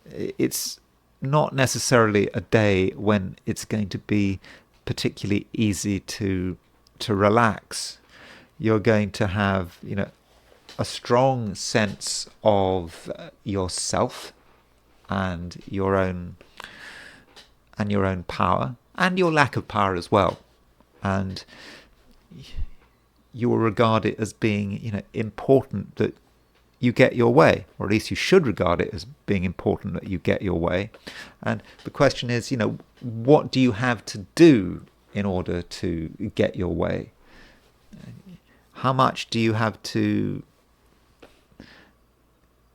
it's not necessarily a day when it's going to be particularly easy to relax. You're going to have, a strong sense of yourself and your own power, and your lack of power as well. And you will regard it as being, important that you get your way, or at least you should regard it as being important that you get your way. And the question is, what do you have to do in order to get your way? How much do you have to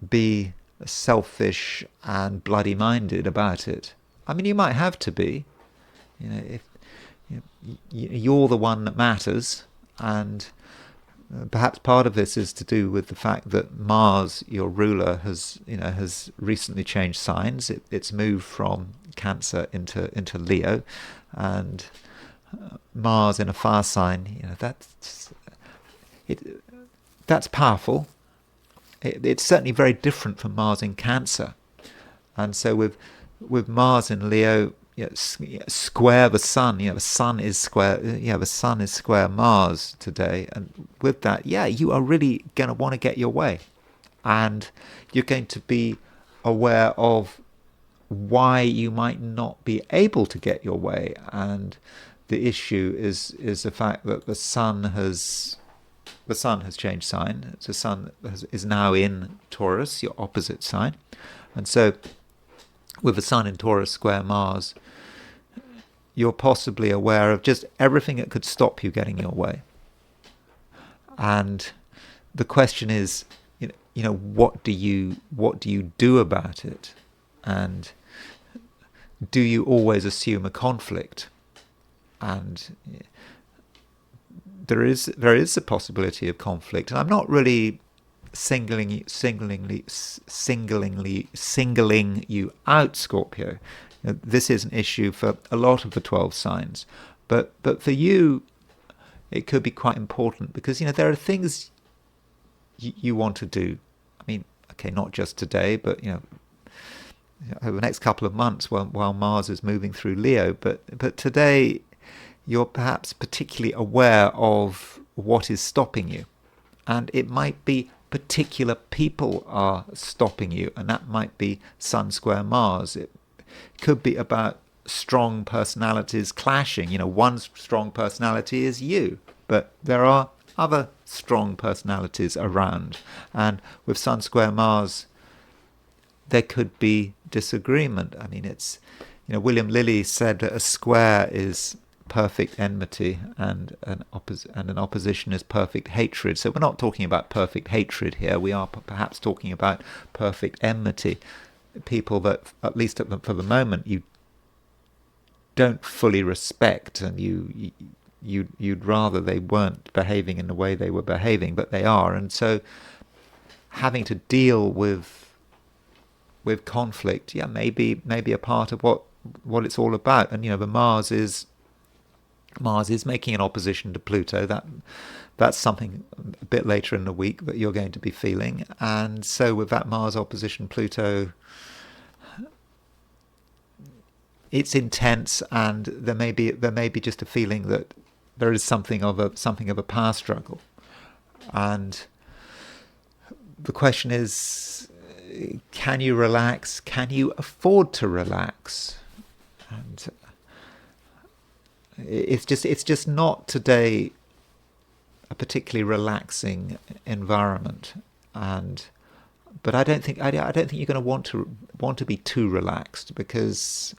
be selfish and bloody-minded about it. I mean, you might have to be. If you're the one that matters, and perhaps part of this is to do with the fact that Mars, your ruler, has recently changed signs. It's moved from Cancer into Leo, and Mars in a fire sign. That's powerful. It's certainly very different from Mars in Cancer, and so with Mars in Leo, square the Sun. The Sun is square. The Sun is square Mars today, and with that, you are really going to want to get your way, and you're going to be aware of why you might not be able to get your way. And the issue is the fact that the Sun has changed sign. The Sun is now in Taurus, your opposite sign, and so with the Sun in Taurus square Mars, you're possibly aware of just everything that could stop you getting your way. And the question is, what do you do about it? And do you always assume a conflict? And there is a possibility of conflict, and I'm not really singling you out, Scorpio. This is an issue for a lot of the 12 signs, but for you, it could be quite important, because there are things you want to do. I mean, okay, not just today, but over the next couple of months while Mars is moving through Leo. But today, you're perhaps particularly aware of what is stopping you, and it might be particular people are stopping you, and that might be Sun square Mars. It could be about strong personalities clashing. One strong personality is you, but there are other strong personalities around, and with Sun square Mars, there could be disagreement. I mean, it's William Lilly said that a square is perfect enmity, and an opposition is perfect hatred. So we're not talking about perfect hatred here. We are perhaps talking about perfect enmity. People that, at least for the moment, you don't fully respect, and you'd rather they weren't behaving in the way they were behaving, but they are. And so having to deal with conflict, maybe a part of what it's all about. And the Mars is making an opposition to Pluto. That's something a bit later in the week that you're going to be feeling. And so with that Mars opposition Pluto, it's intense, and there may be just a feeling that there is something of a power struggle. And the question is, can you relax? Can you afford to relax? And it's just not today a particularly relaxing environment, but I don't think you're going to want to be too relaxed, because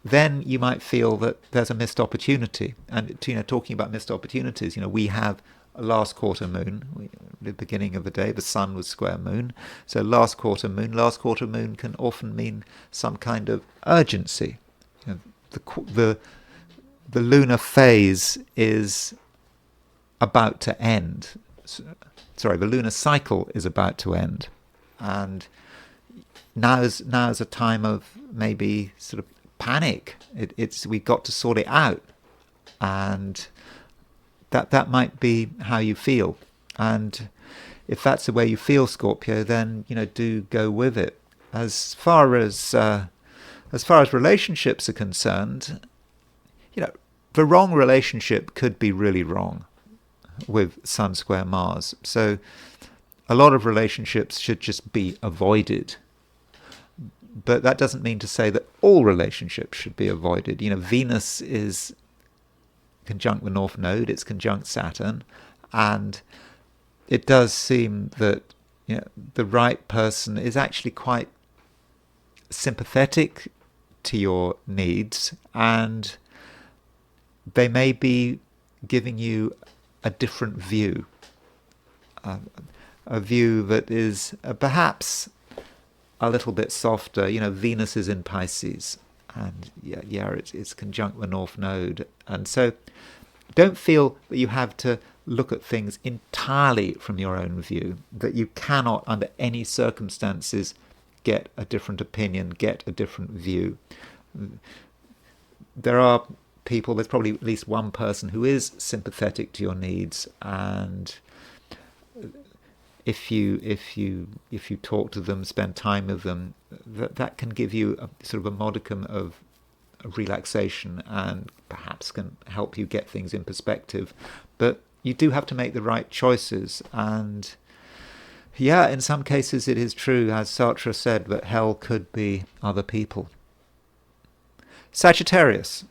then you might feel that there's a missed opportunity. And talking about missed opportunities, we have a last quarter moon. The beginning of the day, the Sun was square Moon, so last quarter moon can often mean some kind of urgency. The lunar phase is about to end. Sorry, the lunar cycle is about to end, and now's a time of maybe sort of panic. We've got to sort it out, and that might be how you feel. And if that's the way you feel, Scorpio, then do go with it. As far as relationships are concerned, the wrong relationship could be really wrong with Sun square Mars. So a lot of relationships should just be avoided. But that doesn't mean to say that all relationships should be avoided. Venus is conjunct the North Node, it's conjunct Saturn, and it does seem that the right person is actually quite sympathetic to your needs, and they may be giving you a different view, a view that is perhaps a little bit softer. Venus is in Pisces, and it's conjunct the North Node, and so don't feel that you have to look at things entirely from your own view, that you cannot under any circumstances get a different opinion, get a different view. There's probably at least one person who is sympathetic to your needs, and if you talk to them, spend time with them, that can give you a sort of a modicum of relaxation, and perhaps can help you get things in perspective. But you do have to make the right choices, and in some cases it is true, as Sartre said, that hell could be other people. Sagittarius,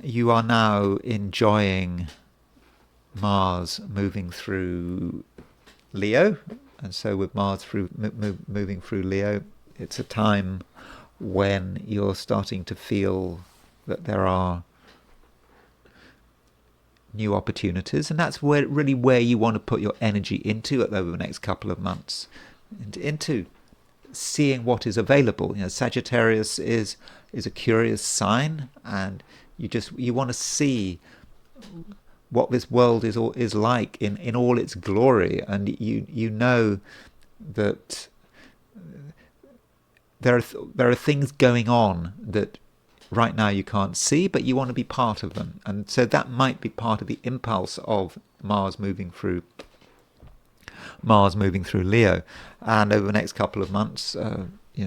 you are now enjoying Mars moving through Leo, and so with Mars moving through Leo, it's a time when you're starting to feel that there are new opportunities, and that's where you want to put your energy into over the next couple of months, into seeing what is available. Sagittarius is a curious sign, and you want to see what this world is like in all its glory, and you know that there are things going on that right now you can't see, but you want to be part of them. And so that might be part of the impulse of Mars moving through Leo. And over the next couple of months,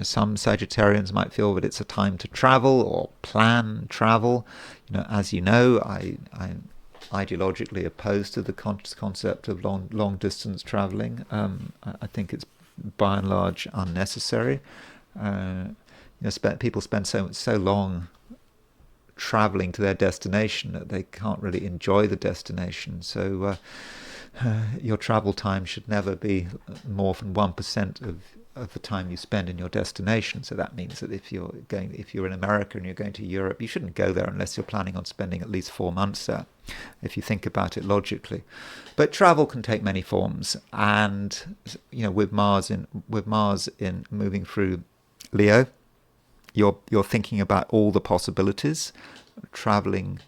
some Sagittarians might feel that it's a time to travel or plan travel. As you know, I'm ideologically opposed to the concept of long distance traveling. I think it's by and large unnecessary. People spend so long traveling to their destination that they can't really enjoy the destination. So your travel time should never be more than 1% of the time you spend in your destination. So that means that if you're in America and you're going to Europe, you shouldn't go there unless you're planning on spending at least 4 months there, if you think about it logically. But travel can take many forms, and with Mars in moving through Leo, you're thinking about all the possibilities, traveling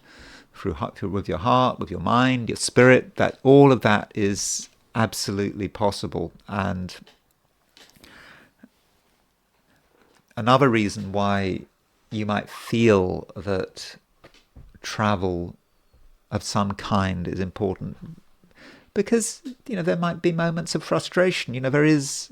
through with your heart, with your mind, your spirit. That all of that is absolutely possible. And another reason why you might feel that travel of some kind is important, because there might be moments of frustration. There is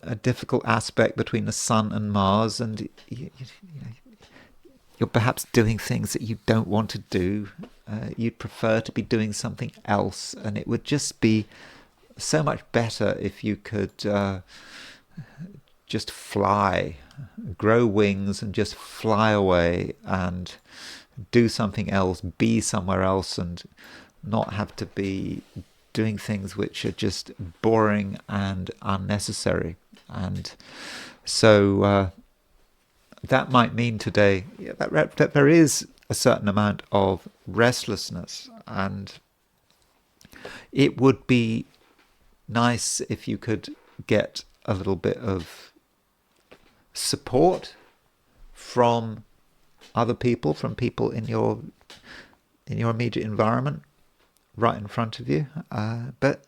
a difficult aspect between the Sun and Mars, and you're perhaps doing things that you don't want to do. You'd prefer to be doing something else, and it would just be so much better if you could just fly, grow wings and just fly away and do something else, be somewhere else, and not have to be doing things which are just boring and unnecessary. And so that might mean today that there is a certain amount of restlessness, and it would be nice if you could get a little bit of support from other people, from people in your immediate environment, right in front of you. But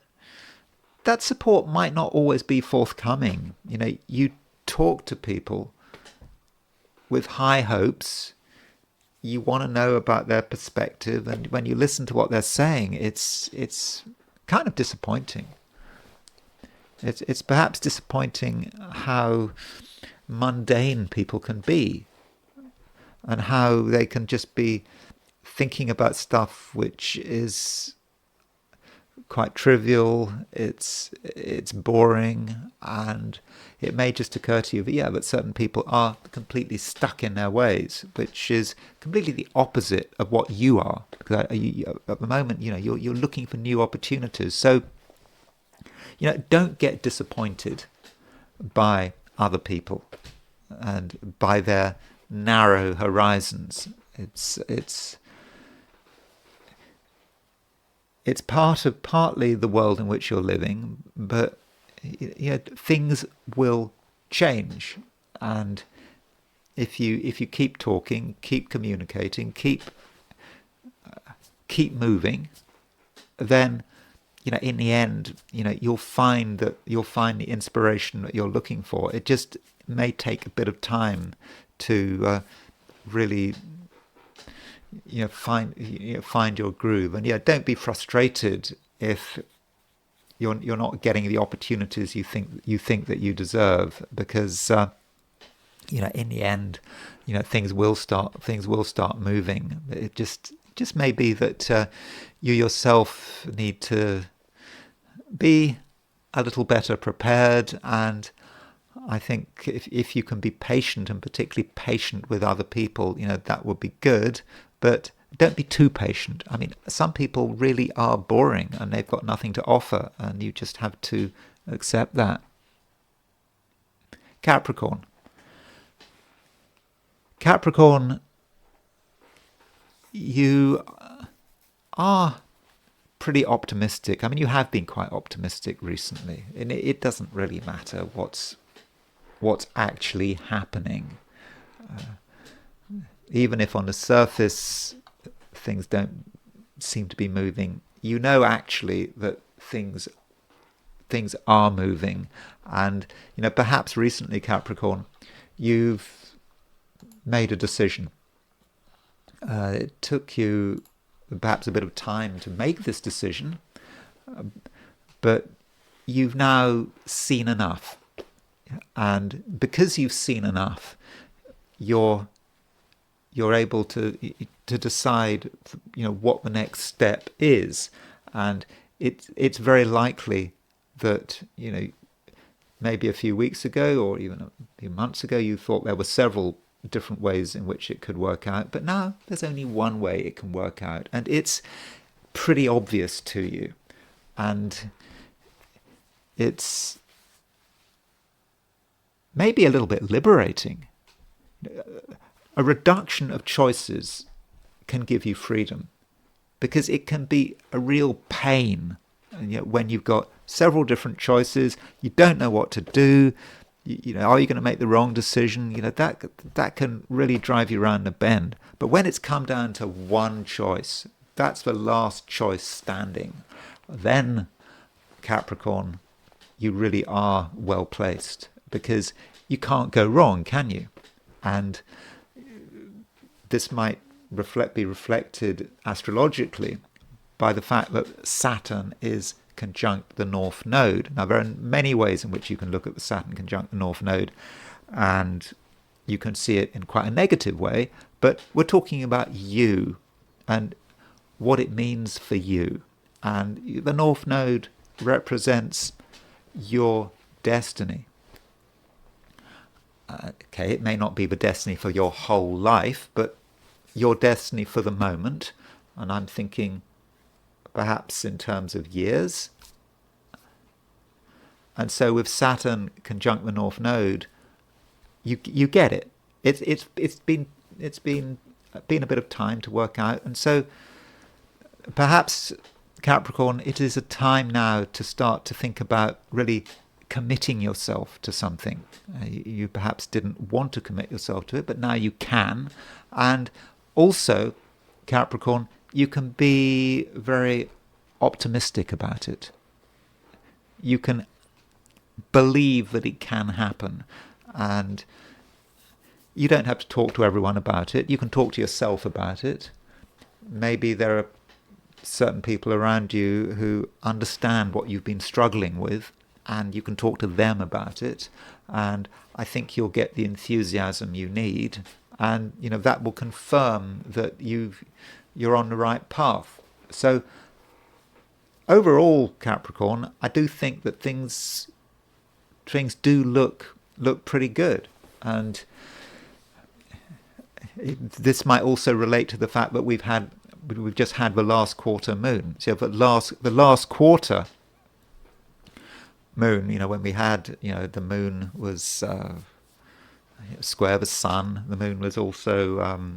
that support might not always be forthcoming. You talk to people with high hopes. You want to know about their perspective, and when you listen to what they're saying, it's kind of disappointing. It's perhaps disappointing how mundane people can be, and how they can just be thinking about stuff which is quite trivial. It's boring, and it may just occur to you that but certain people are completely stuck in their ways, which is completely the opposite of what you are. Because at the moment, you're looking for new opportunities. So don't get disappointed by other people and by their narrow horizons. it's partly the world in which you're living, but things will change. And if you keep talking, keep communicating, keep moving, then in the end, you'll find the inspiration that you're looking for. It just may take a bit of time to really find your groove. And don't be frustrated if you're not getting the opportunities you think that you deserve, because in the end, things will start moving. It just may be that you yourself need to be a little better prepared. And I think if you can be patient, and particularly patient with other people, that would be good. But don't be too patient. I mean, some people really are boring and they've got nothing to offer, and you just have to accept that. Capricorn, you are pretty optimistic. I mean, you have been quite optimistic recently, and it doesn't really matter what's actually happening. Even if on the surface things don't seem to be moving, actually that things are moving. And perhaps recently, Capricorn, you've made a decision. It took you perhaps a bit of time to make this decision, but you've now seen enough. And because you've seen enough, you're able to decide what the next step is. And it's very likely that maybe a few weeks ago or even a few months ago you thought there were several different ways in which it could work out, but now there's only one way it can work out, and it's pretty obvious to you. And it's maybe a little bit liberating. A reduction of choices can give you freedom, because it can be a real pain. And when you've got several different choices, you don't know what to do. Are you going to make the wrong decision? That can really drive you around the bend. But when it's come down to one choice, that's the last choice standing, then, Capricorn, you really are well placed, because you can't go wrong, can you? And this might be reflected astrologically by the fact that Saturn is conjunct the North Node. Now, there are many ways in which you can look at the Saturn conjunct the North Node, and you can see it in quite a negative way, but we're talking about you and what it means for you. And the North Node represents your destiny. Okay, it may not be the destiny for your whole life, but your destiny for the moment. And I'm thinking perhaps in terms of years. And so with Saturn conjunct the North Node, you get it. It's been a bit of time to work out, and so perhaps, Capricorn, it is a time now to start to think about really committing yourself to something. You perhaps didn't want to commit yourself to it, but now you can. And also, Capricorn, you can be very optimistic about it. You can believe that it can happen, and you don't have to talk to everyone about it. You can talk to yourself about it. Maybe there are certain people around you who understand what you've been struggling with, and you can talk to them about it. And I think you'll get the enthusiasm you need, and that will confirm that you're on the right path. So overall, Capricorn, I do think that things do look pretty good. And this might also relate to the fact that we've just had the last quarter moon. So the last quarter moon, when we had, the moon was square the sun. The moon was also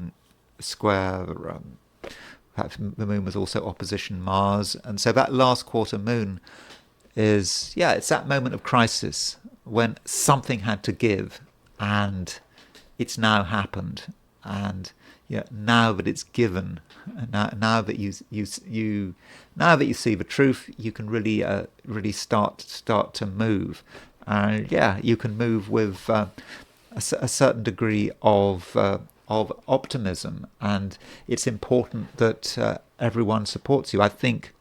square fact, the moon was also opposition Mars. And so that last quarter moon is, it's that moment of crisis when something had to give, and it's now happened. And now that it's given, now that you see the truth, you can really start to move. You can move with a certain degree of optimism, and it's important that everyone supports you. I think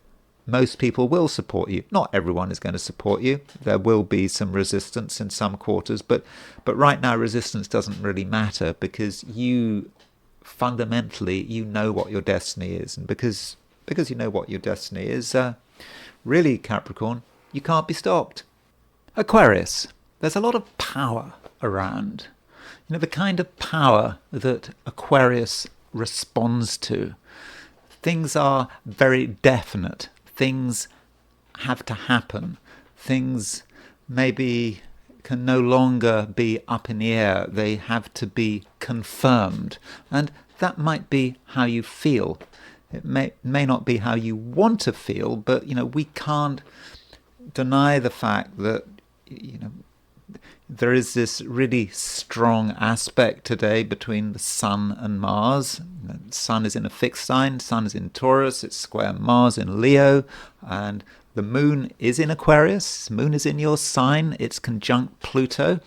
most people will support you. Not everyone is going to support you. There will be some resistance in some quarters, but right now resistance doesn't really matter, because you fundamentally know what your destiny is, and because you know what your destiny is, really, Capricorn, you can't be stopped. Aquarius, there's a lot of power around. The kind of power that Aquarius responds to. Things are very definite. Things have to happen. Things maybe can no longer be up in the air. They have to be confirmed. And that might be how you feel. It may not be how you want to feel, but we can't deny the fact that there is this really strong aspect today between the Sun and Mars. The Sun is in a fixed sign. Sun is in Taurus. It's square Mars in Leo. And the Moon is in Aquarius. Moon is in your sign. It's conjunct Pluto.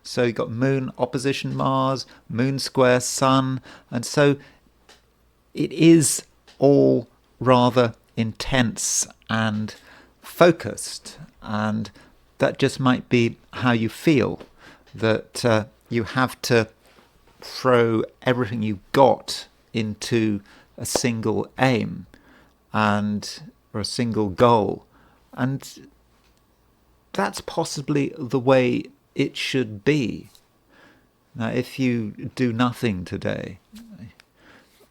So you've got Moon opposition Mars, Moon square Sun. And so it is all rather intense and focused. And that just might be how you feel, that you have to throw everything you've got into a single aim or a single goal. And that's possibly the way it should be. Now, if you do nothing today,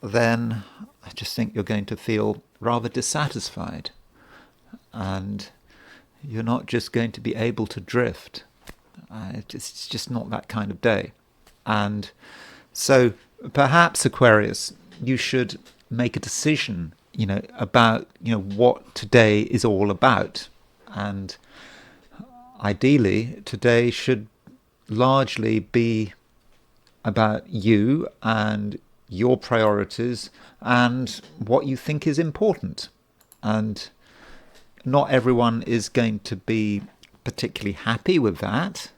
then I just think you're going to feel rather dissatisfied. And you're not just going to be able to drift. It's just not that kind of day. And so perhaps, Aquarius, you should make a decision, about, what today is all about. And ideally, today should largely be about you and your priorities and what you think is important. And not everyone is going to be particularly happy with that.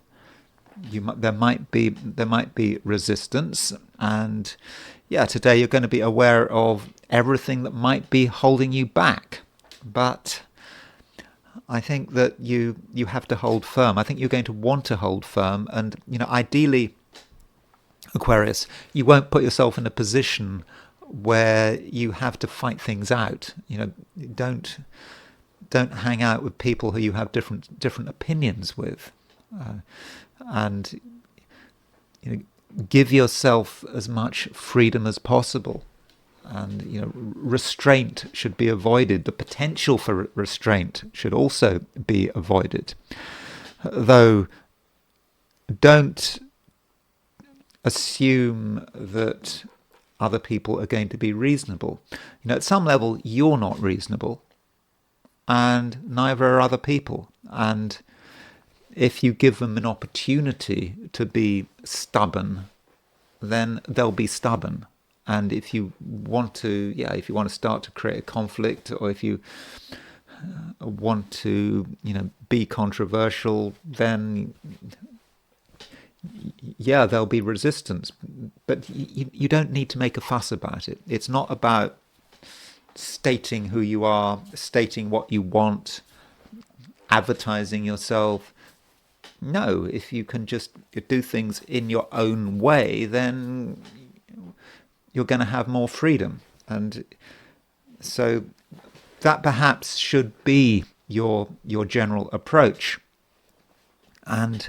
There might be resistance, and today you're going to be aware of everything that might be holding you back. But I think that you have to hold firm. I think you're going to want to hold firm, and ideally, Aquarius, you won't put yourself in a position where you have to fight things out. Don't hang out with people who you have different opinions with, and give yourself as much freedom as possible. And restraint should be avoided. The potential for restraint should also be avoided. Though, don't assume that other people are going to be reasonable. At some level, you're not reasonable, and neither are other people. And if you give them an opportunity to be stubborn, then they'll be stubborn. And if you want to, start to create a conflict, or if you want to, be controversial, then there'll be resistance. But you don't need to make a fuss about it. It's not about stating who you are, stating what you want, advertising yourself. No, if you can just do things in your own way, then you're going to have more freedom. And so that perhaps should be your general approach. And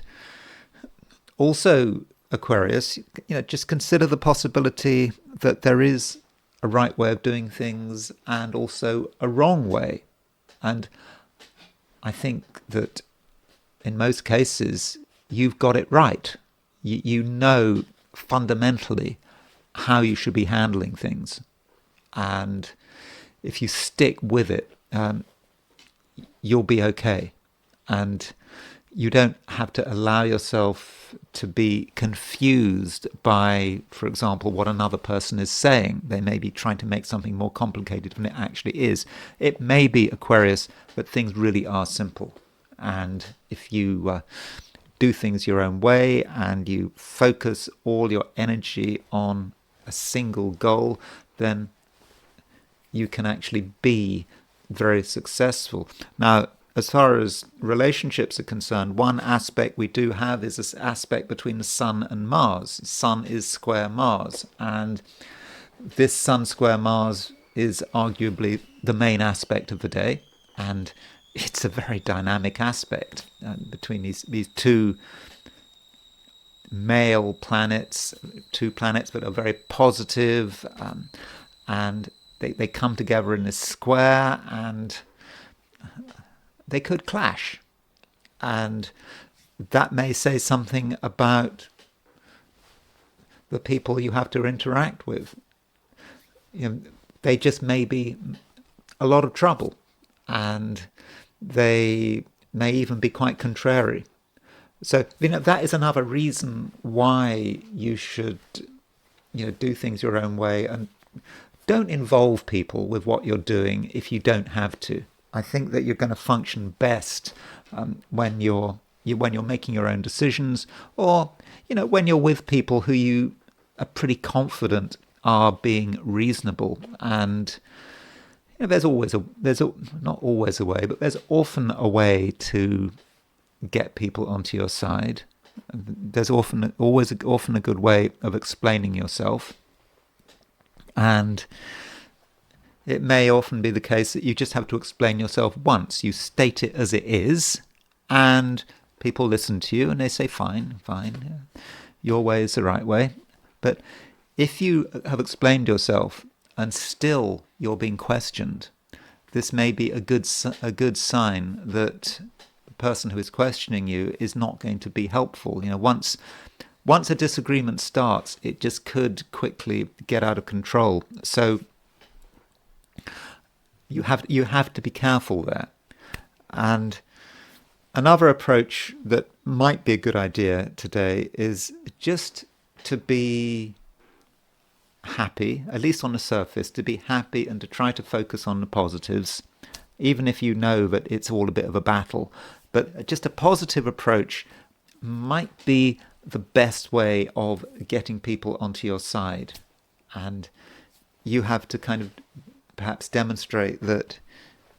also, Aquarius, just consider the possibility that there is a right way of doing things and also a wrong way. And I think that in most cases, you've got it right. You know fundamentally how you should be handling things. and if you stick with it, you'll be okay. And you don't have to allow yourself to be confused by, for example, what another person is saying. They may be trying to make something more complicated than it actually is. It may be, Aquarius, but things really are simple. And if you do things your own way and you focus all your energy on a single goal, then you can actually be very successful. Now, as far as relationships are concerned, one aspect we do have is this aspect between the Sun and Mars. Sun is square Mars, and this Sun square Mars is arguably the main aspect of the day, and it's a very dynamic aspect between these two male planets, two planets that are very positive, and they come together in this square, and they could clash. And that may say something about the people you have to interact with. They just may be a lot of trouble, and they may even be quite contrary. So, that is another reason why you should, do things your own way, and don't involve people with what you're doing if you don't have to. I think that you're going to function best when you're making your own decisions, or when you're with people who you are pretty confident are being reasonable. And there's not always a way, but there's often a way to get people onto your side. There's often a good way of explaining yourself, and it may often be the case that you just have to explain yourself once. You state it as it is, and people listen to you, and they say, fine, your way is the right way. But if you have explained yourself and still you're being questioned, this may be a good sign that the person who is questioning you is not going to be helpful. Once a disagreement starts, it just could quickly get out of control. So you have to be careful there. And another approach that might be a good idea today is just to be happy, at least on the surface, to be happy and to try to focus on the positives, even if you know that it's all a bit of a battle. But just a positive approach might be the best way of getting people onto your side. And you have to kind of perhaps demonstrate that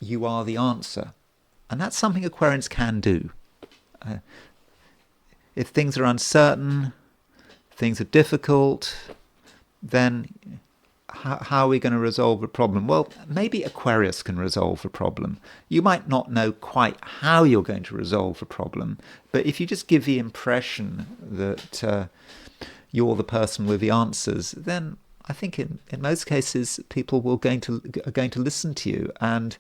you are the answer. And that's something Aquarians can do. If things are uncertain, things are difficult, then how are we going to resolve a problem? Well, maybe Aquarius can resolve a problem. You might not know quite how you're going to resolve a problem, but if you just give the impression that you're the person with the answers, then I think in most cases people are going to listen to you, and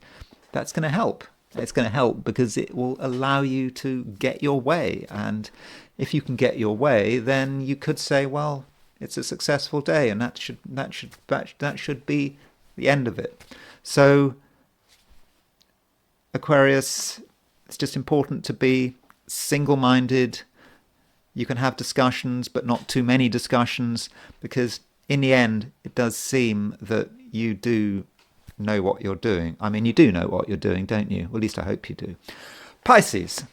that's going to help. It's going to help because it will allow you to get your way, and if you can get your way, then you could say, well, it's a successful day, and that should be the end of it. So, Aquarius, it's just important to be single-minded. You can have discussions, but not too many discussions, because in the end, it does seem that you do know what you're doing. I mean, you do know what you're doing, don't you? Well, at least I hope you do. Pisces,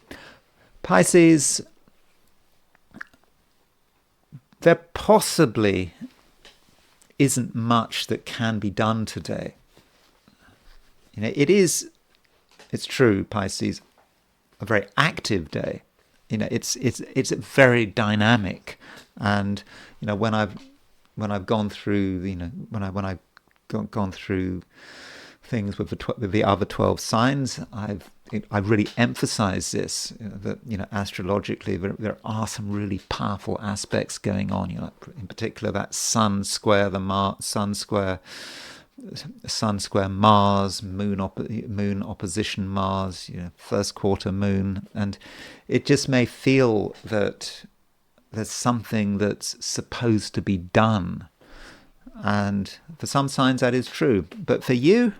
there possibly isn't much that can be done today. It's true, Pisces, a very active day. It's very dynamic, and when I've gone through, when I've gone through things with the other 12 signs, I've really emphasized this, that astrologically there are some really powerful aspects going on. In particular, that Sun square Mars, moon opposition Mars, first quarter moon, and it just may feel that there's something that's supposed to be done. And for some signs that is true. But for you,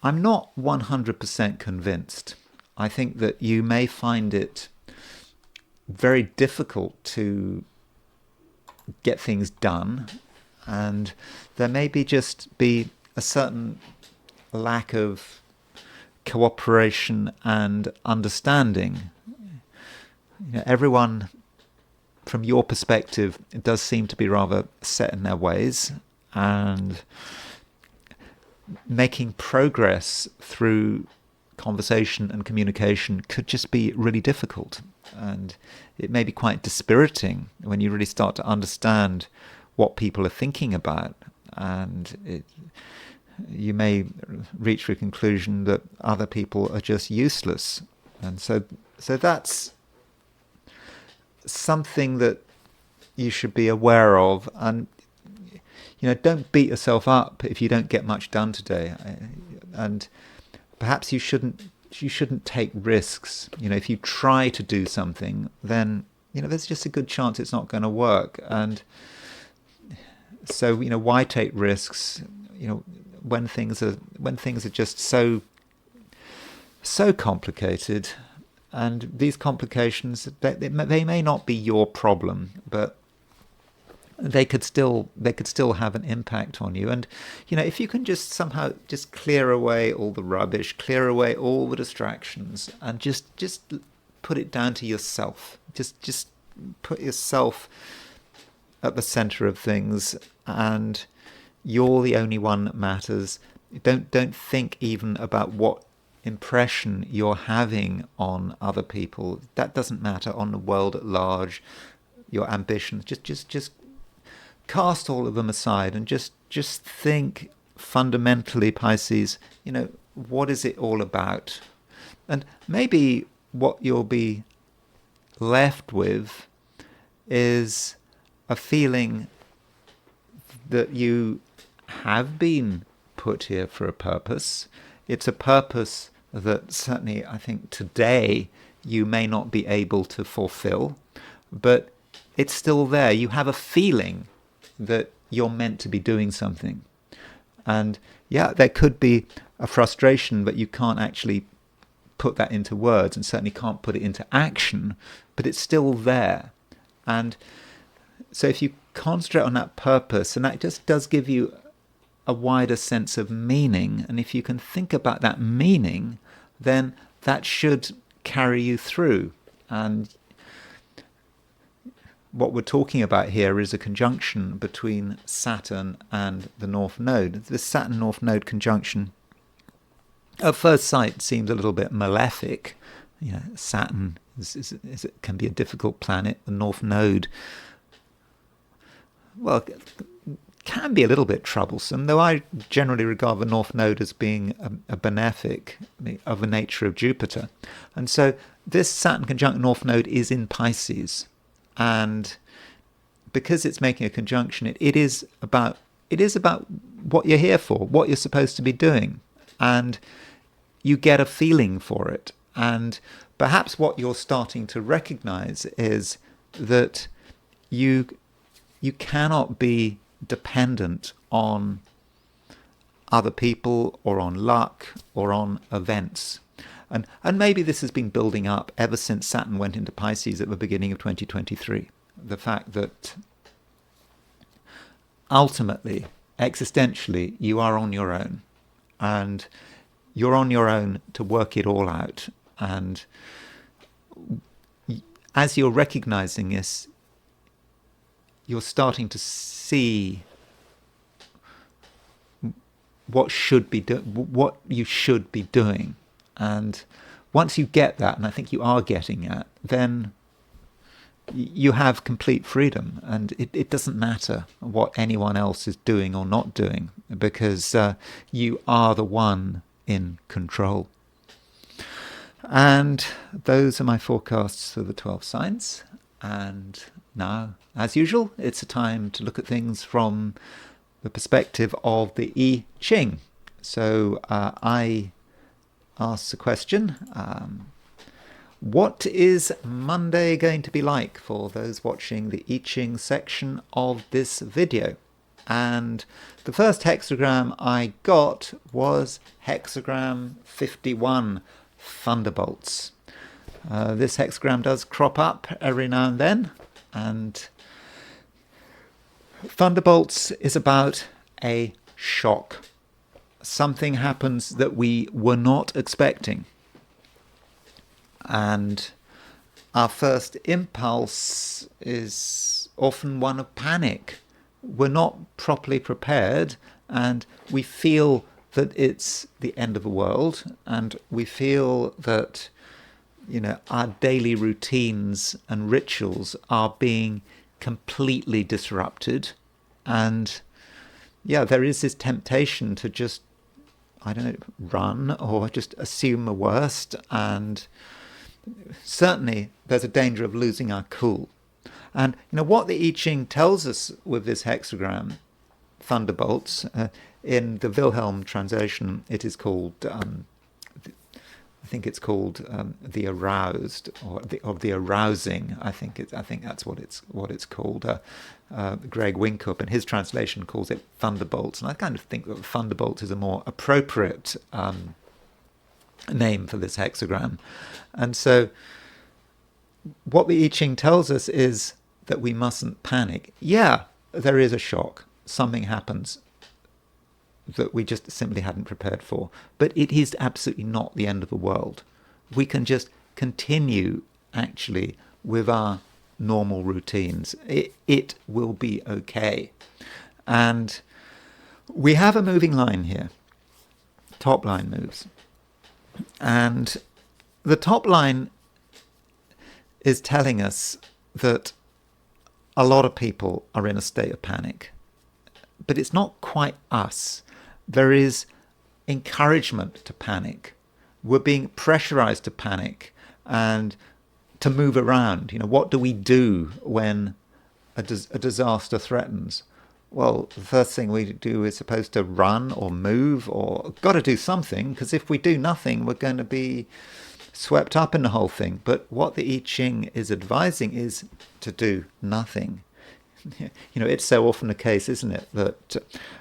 I'm not 100% convinced. I think that you may find it very difficult to get things done, and there may just be a certain lack of cooperation and understanding. Everyone, from your perspective, it does seem to be rather set in their ways, and making progress through conversation and communication could just be really difficult. And it may be quite dispiriting when you really start to understand what people are thinking about, and you may reach the conclusion that other people are just useless. And so that's something that you should be aware of. And don't beat yourself up if you don't get much done today. And perhaps you shouldn't take risks. If you try to do something, then there's just a good chance it's not going to work. And so why take risks? When things are just so complicated, and these complications, they may not be your problem, but they could still have an impact on you. And if you can just somehow just clear away all the rubbish, clear away all the distractions, and just put it down to yourself. Just put yourself at the center of things, and you're the only one that matters. Don't think even about what impression you're having on other people. That doesn't matter. On the world at large, your ambitions, just cast all of them aside, and just think fundamentally, Pisces, what is it all about? And maybe what you'll be left with is a feeling that you have been put here for a purpose. It's a purpose that certainly, I think, today you may not be able to fulfill, but it's still there. You have a feeling that you're meant to be doing something. And yeah, there could be a frustration, but you can't actually put that into words, and certainly can't put it into action, but it's still there. And so if you concentrate on that purpose, and that just does give you a wider sense of meaning, and if you can think about that meaning, then that should carry you through. And what we're talking about here is a conjunction between Saturn and the North Node. This Saturn North Node conjunction, at first sight, seems a little bit malefic. Saturn can be a difficult planet. The North Node, well, can be a little bit troublesome, though I generally regard the North Node as being a benefic of the nature of Jupiter. And so this Saturn conjunct North Node is in Pisces. And because it's making a conjunction, it is about what you're here for, what you're supposed to be doing. And you get a feeling for it. And perhaps what you're starting to recognize is that you cannot be dependent on other people or on luck or on events. And maybe this has been building up ever since Saturn went into Pisces at the beginning of 2023. The fact that ultimately, existentially, you are on your own. And you're on your own to work it all out. And as you're recognizing this, you're starting to see what you should be doing. And once you get that, and I think you are getting that, then you have complete freedom. And it doesn't matter what anyone else is doing or not doing, because you are the one in control. And those are my forecasts for the 12 signs. And now, as usual, it's a time to look at things from the perspective of the I Ching. So I asks the question, what is Monday going to be like for those watching the I Ching section of this video? and the first hexagram I got was hexagram 51, thunderbolts. This hexagram does crop up every now and then, and thunderbolts is about a shock. Something happens that we were not expecting, and our first impulse is often one of panic. We're not properly prepared, and we feel that it's the end of the world, and we feel that, you know, our daily routines and rituals are being completely disrupted. And yeah, there is this temptation to just, I don't know, run or just assume the worst. And certainly there's a danger of losing our cool. And you know what the I Ching tells us with this hexagram, thunderbolts, in the Wilhelm translation, it is called, I think it's called the aroused, or the arousing. I think that's what it's called. Greg Winkup, in his translation, calls it thunderbolts, and I kind of think that thunderbolts is a more appropriate name for this hexagram. And so, what the I Ching tells us is that we mustn't panic. Yeah, there is a shock. Something happens that we just simply hadn't prepared for. But it is absolutely not the end of the world. We can just continue, actually, with our normal routines. It will be okay. And we have a moving line here. Top line moves. And the top line is telling us that a lot of people are in a state of panic. But it's not quite us. There is encouragement to panic. We're being pressurized to panic and to move around. You know, what do we do when a disaster threatens? Well, the first thing we do is supposed to run or move, or got to do something, because if we do nothing, we're going to be swept up in the whole thing. But what the I Ching is advising is to do nothing. You know, it's so often the case, isn't it, that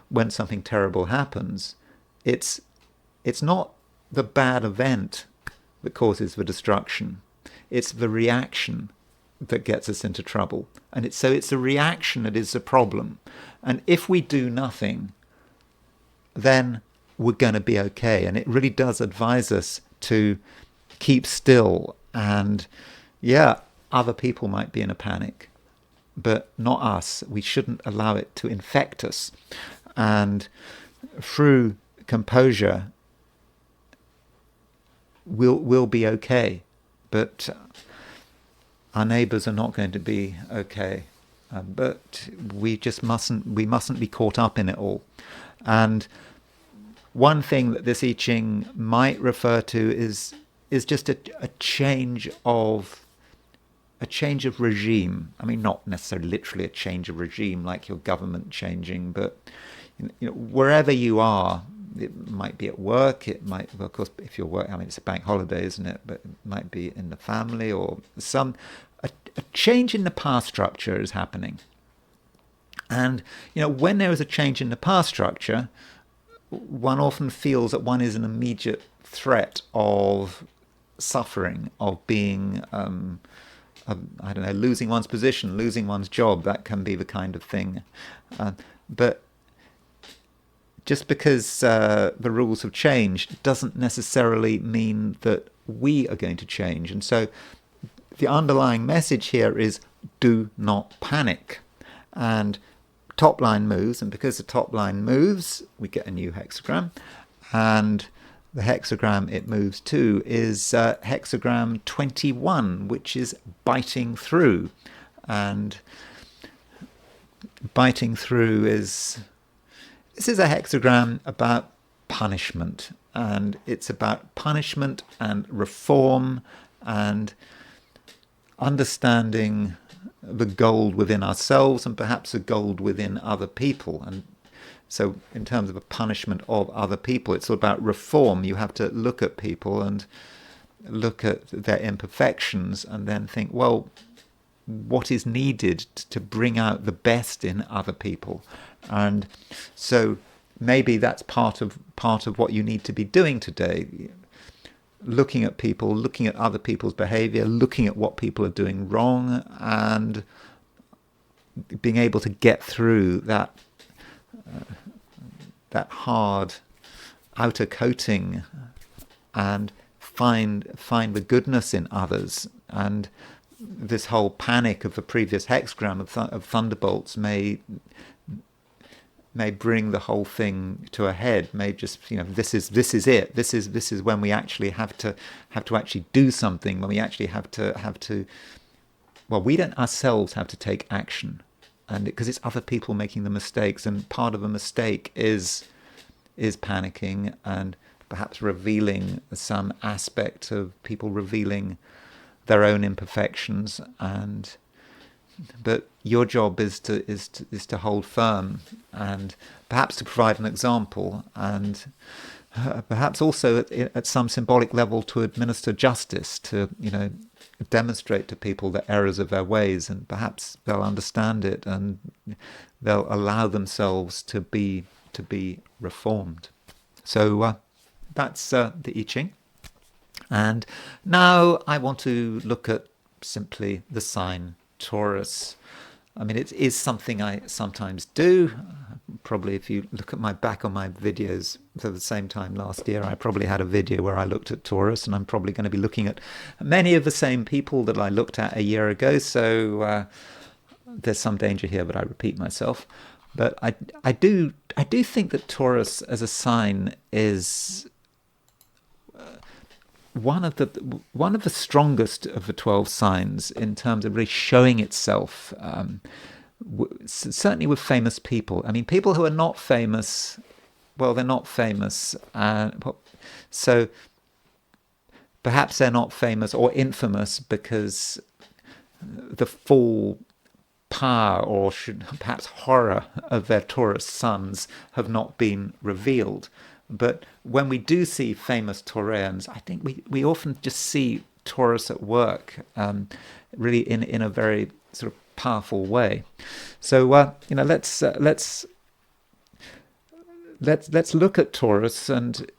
when something terrible happens, it's not the bad event that causes the destruction. It's the reaction that gets us into trouble. And it's the reaction that is the problem. And if we do nothing, then we're going to be okay. And it really does advise us to keep still. And yeah, other people might be in a panic, but not us. We shouldn't allow it to infect us. And through composure, we'll be okay. But our neighbours are not going to be okay. But we mustn't be caught up in it all. And one thing that this I Ching might refer to is just a change of regime. I mean, not necessarily literally a change of regime like your government changing, but you know, wherever you are, it might be at work, it might, well, of course, if you're working, I mean, it's a bank holiday, isn't it? But it might be in the family, or a change in the power structure is happening. And, you know, when there is a change in the power structure, one often feels that one is an immediate threat of suffering, of being, I don't know, losing one's position, losing one's job. That can be the kind of thing. But just because the rules have changed doesn't necessarily mean that we are going to change. And so the underlying message here is do not panic. And top line moves, and because the top line moves, we get a new hexagram. And the hexagram it moves to is hexagram 21, which is biting through. And biting through this is a hexagram about punishment. And it's about punishment and reform and understanding the gold within ourselves and perhaps the gold within other people. And so in terms of a punishment of other people, it's all about reform. You have to look at people and look at their imperfections and then think, well, what is needed to bring out the best in other people. And so maybe that's part of what you need to be doing today. Looking at people, looking at other people's behavior, looking at what people are doing wrong, and being able to get through that hard outer coating and find the goodness in others. And this whole panic of the previous hexagram of thunderbolts may bring the whole thing to a head. May just, this is it. This is when we actually have to actually do something. When we actually have to. Well, we don't ourselves have to take action, and because it's other people making the mistakes, and part of a mistake is panicking and perhaps revealing some aspect of people revealing their own imperfections. But your job is to hold firm, and perhaps to provide an example, and perhaps also at some symbolic level to administer justice, to demonstrate to people the errors of their ways, and perhaps they'll understand it and they'll allow themselves to be reformed. So that's the I Ching. And now I want to look at simply the sign Taurus. I mean, it is something I sometimes do. Probably if you look at my back on my videos for the same time last year, I probably had a video where I looked at Taurus, and I'm probably going to be looking at many of the same people that I looked at a year ago. So there's some danger here that I repeat myself. But I do think that Taurus as a sign is one of the strongest of the 12 signs in terms of really showing itself. Certainly with famous people. I mean, people who are not famous, well, they're not famous. So perhaps they're not famous or infamous because the full power or perhaps horror of their Taurus suns have not been revealed. But when we do see famous Taurians, I think we often just see Taurus at work, really in a very sort of powerful way. So let's look at Taurus, and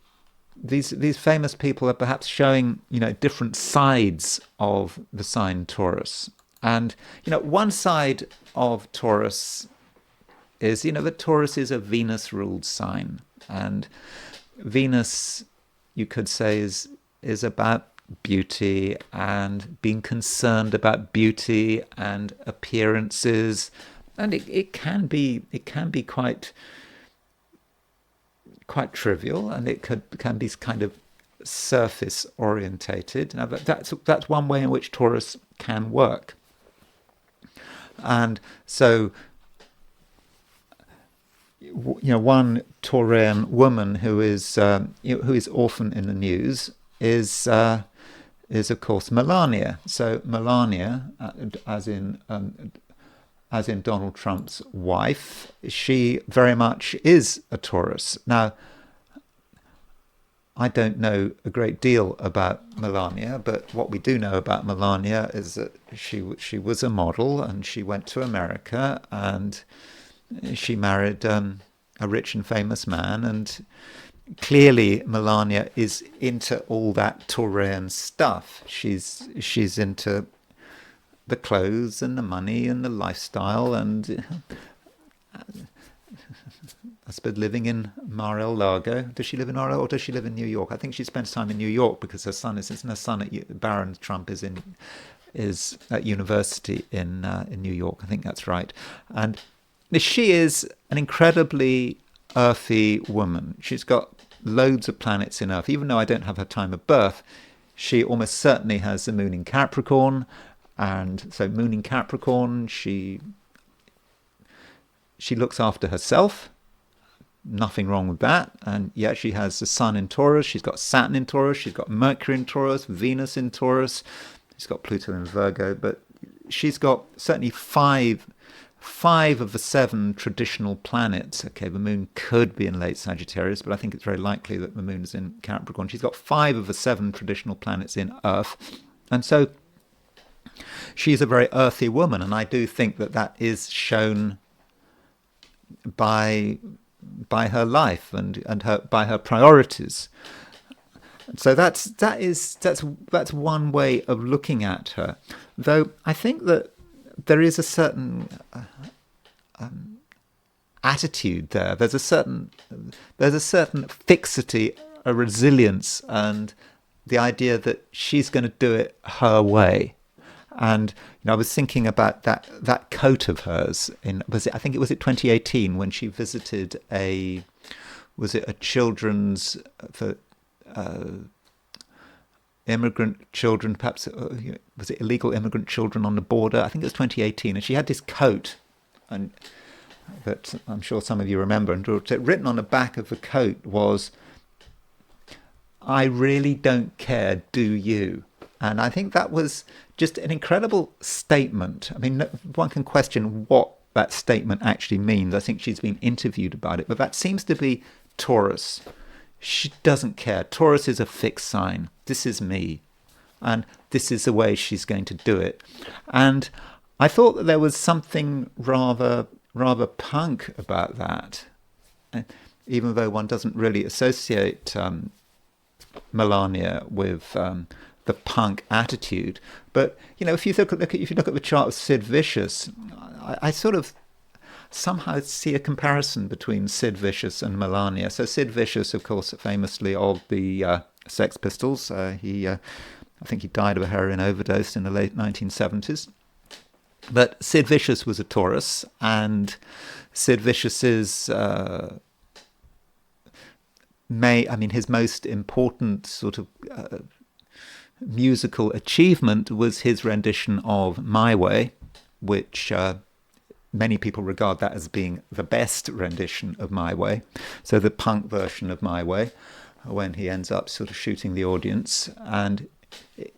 these famous people are perhaps showing different sides of the sign Taurus. And one side of Taurus is that Taurus is a Venus-ruled sign, and Venus, you could say, is about beauty and being concerned about beauty and appearances, and it can be quite trivial, and it can be kind of surface orientated. Now that's one way in which Taurus can work. And so one Taurian woman who is often in the news is of course Melania. So Melania, as in Donald Trump's wife, she very much is a Taurus. Now, I don't know a great deal about Melania, but what we do know about Melania is that she was a model, and she went to America, and she married a rich and famous man, and clearly Melania is into all that Taurian stuff. She's into the clothes and the money and the lifestyle, and I suppose living in Mar-a-Lago. Does she live in Mar-a-Lago or does she live in New York? I think she spends time in New York because her son Barron Trump is at university in New York. I think that's right. And she is an incredibly earthy woman. She's got loads of planets in Earth. Even though I don't have her time of birth, she almost certainly has the moon in Capricorn. And so moon in Capricorn, she looks after herself. Nothing wrong with that. And yet she has the Sun in Taurus, she's got Saturn in Taurus, she's got Mercury in Taurus, Venus in Taurus, she's got Pluto in Virgo, but she's got certainly five of the 7 traditional planets. Okay, the moon could be in late Sagittarius, but I think it's very likely that the moon is in Capricorn. She's got 5 of the 7 traditional planets in Earth. And so she's a very earthy woman, and I do think that that is shown by her life and her by her priorities. So that's one way of looking at her. Though I think that there is a certain attitude there. There's a certain fixity, a resilience, and the idea that she's going to do it her way. And I was thinking about that coat of hers I think it was 2018 when she visited a children's for immigrant children, perhaps was it illegal immigrant children on the border? I think it was 2018, and she had this coat, and that I'm sure some of you remember. And written on the back of the coat was, "I really don't care, do you?" And I think that was just an incredible statement. I mean, one can question what that statement actually means. I think she's been interviewed about it, but that seems to be Taurus. She doesn't care. Taurus is a fixed sign. This is me, and this is the way she's going to do it. And I thought that there was something rather punk about that, even though one doesn't really associate Melania with the punk attitude. But if you look at the chart of Sid Vicious, I sort of somehow see a comparison between Sid Vicious and Melania. So Sid Vicious, of course, famously of the Sex Pistols. I think he died of a heroin overdose in the late 1970s. But Sid Vicious was a Taurus, and Sid Vicious's his most important sort of musical achievement was his rendition of My Way, which many people regard that as being the best rendition of My Way. So the punk version of My Way, when he ends up sort of shooting the audience, and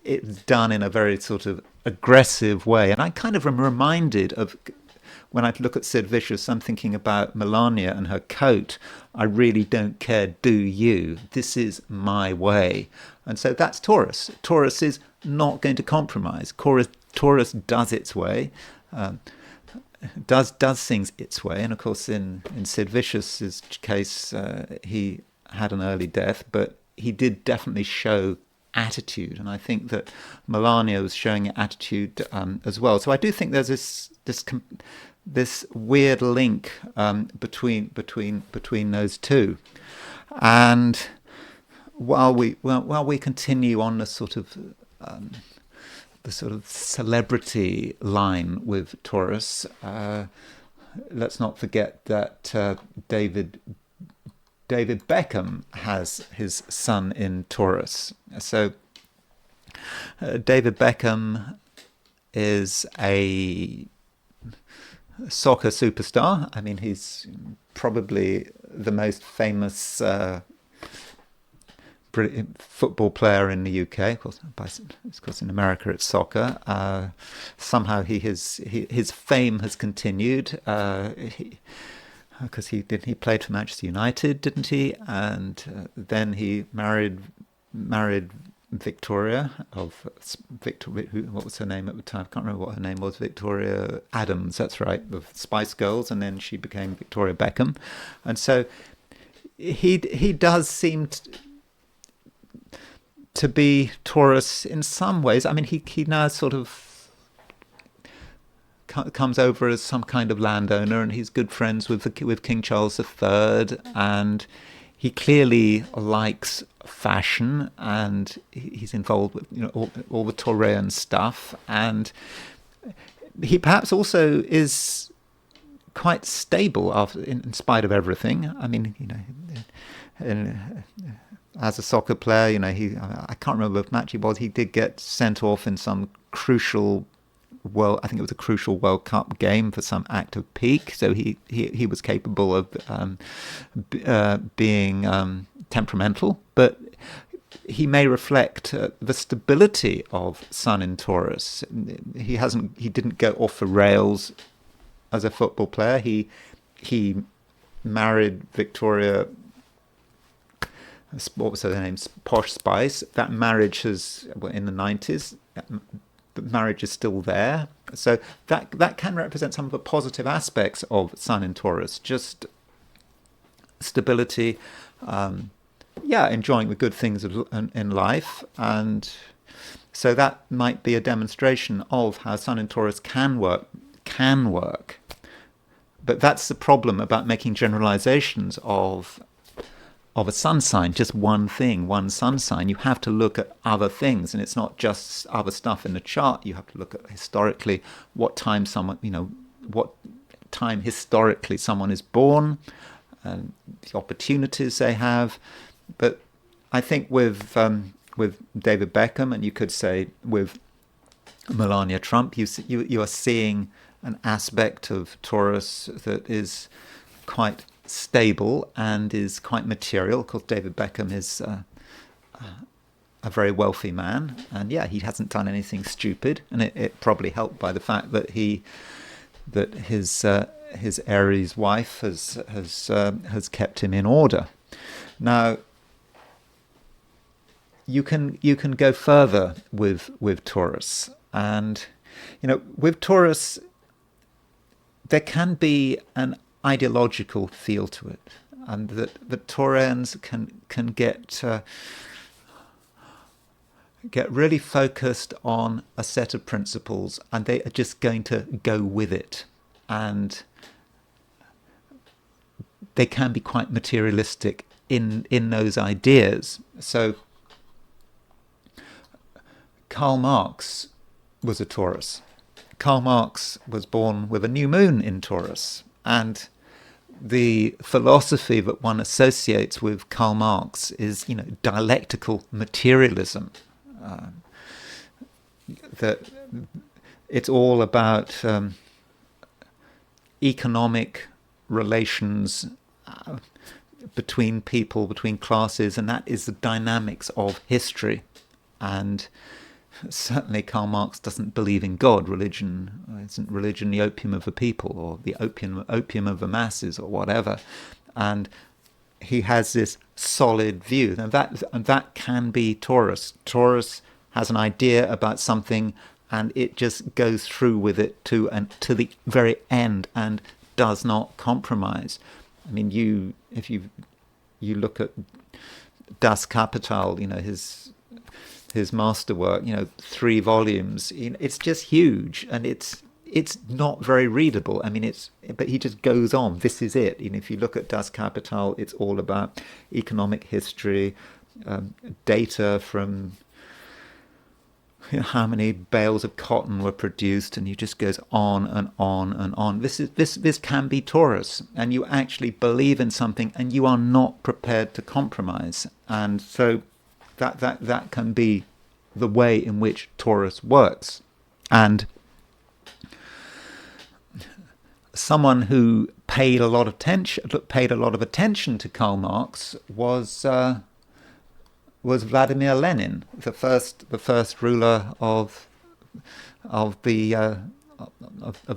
it's done in a very sort of aggressive way. And I kind of am reminded of, when I look at Sid Vicious, I'm thinking about Melania and her coat. "I really don't care, do you? This is my way." And so that's Taurus. Taurus is not going to compromise. Taurus does its way, does things its way. And of course, in Sid Vicious's case, he had an early death, but he did definitely show attitude, and I think that Melania was showing attitude as well. So I do think there's this weird link between those two. And while we continue on the sort of celebrity line with Taurus, let's not forget that David Beckham has his sun in Taurus. So David Beckham is a soccer superstar. I mean, he's probably the most famous football player in the UK. Of course, in America it's soccer. Somehow his fame has continued. Because he played for Manchester United, didn't he? And then he married Victoria what was her name at the time? I can't remember what her name was. Victoria Adams, that's right, of Spice Girls, and then she became Victoria Beckham. And so he does seem to be Taurus in some ways. I mean, he now sort of comes over as some kind of landowner, and he's good friends with King Charles III, and he clearly likes fashion, and he's involved with all the Taurean stuff, and he perhaps also is quite stable in spite of everything. I mean, as a soccer player, I can't remember what match he was. He did get sent off in some crucial I think it was a crucial World Cup game for some act of pique. So he was capable of being temperamental, but he may reflect the stability of Sun in Taurus. He didn't go off the rails as a football player. He married Victoria. What was her name? Posh Spice. That marriage in the 90s. marriage is still there. So that can represent some of the positive aspects of Sun in Taurus, just stability, enjoying the good things in life. And so that might be a demonstration of how Sun in Taurus can work. But that's the problem about making generalizations of a sun sign, just one thing, one sun sign. You have to look at other things, and it's not just other stuff in the chart. You have to look at historically what time historically someone is born, and the opportunities they have. But I think with David Beckham, and you could say with Melania Trump, you are seeing an aspect of Taurus that is quite stable and is quite material. Of course, David Beckham is a very wealthy man, and he hasn't done anything stupid, and it probably helped by the fact that his Aries wife has kept him in order. Now, you can go further with Taurus, and with Taurus there can be an ideological feel to it, and that the Taurans can get really focused on a set of principles, and they are just going to go with it, and they can be quite materialistic in those ideas. So Karl Marx was a Taurus. Karl Marx was born with a new moon in Taurus, and the philosophy that one associates with Karl Marx is, dialectical materialism. That it's all about economic relations between people, between classes, and that is the dynamics of history. And certainly Karl Marx doesn't believe in God. Isn't religion the opium of the people, or the opium of the masses, or whatever? And he has this solid view, and that can be Taurus. Taurus has an idea about something, and it just goes through with it to the very end, and does not compromise. I mean, if you look at Das Kapital, his masterwork, 3 volumes. It's just huge, and it's not very readable. I mean, but he just goes on. This is it. If you look at Das Kapital, it's all about economic history, data from how many bales of cotton were produced, and he just goes on and on and on. This can be Taurus, and you actually believe in something, and you are not prepared to compromise, and so that can be the way in which Taurus works. And someone who paid a lot of attention to Karl Marx was Vladimir Lenin, the first ruler of the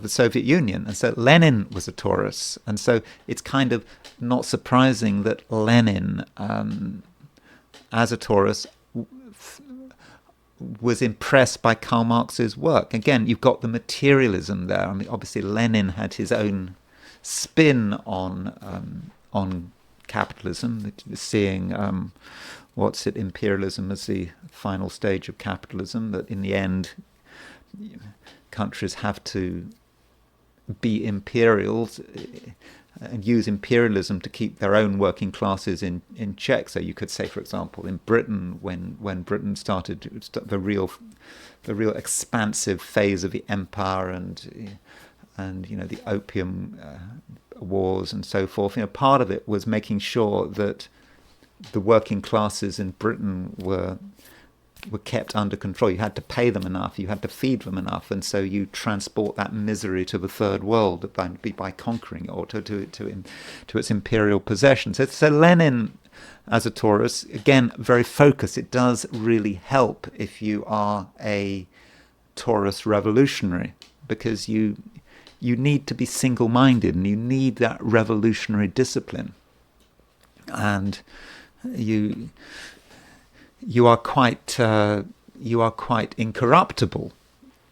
Soviet Union. And so Lenin was a Taurus, and so it's kind of not surprising that Lenin, as a Taurus, was impressed by Karl Marx's work. Again, you've got the materialism there. I mean, obviously Lenin had his own spin on capitalism, seeing imperialism as the final stage of capitalism, that in the end countries have to be imperials and use imperialism to keep their own working classes in check. So you could say, for example, in Britain, when Britain started the real expansive phase of the empire, and the opium wars and so forth, part of it was making sure that the working classes in Britain were kept under control. You had to pay them enough, you had to feed them enough, and so you transport that misery to the third world by conquering it, or to its imperial possessions. So Lenin, as a Taurus, again, very focused. It does really help if you are a Taurus revolutionary, because you need to be single-minded, and you need that revolutionary discipline, and you are quite incorruptible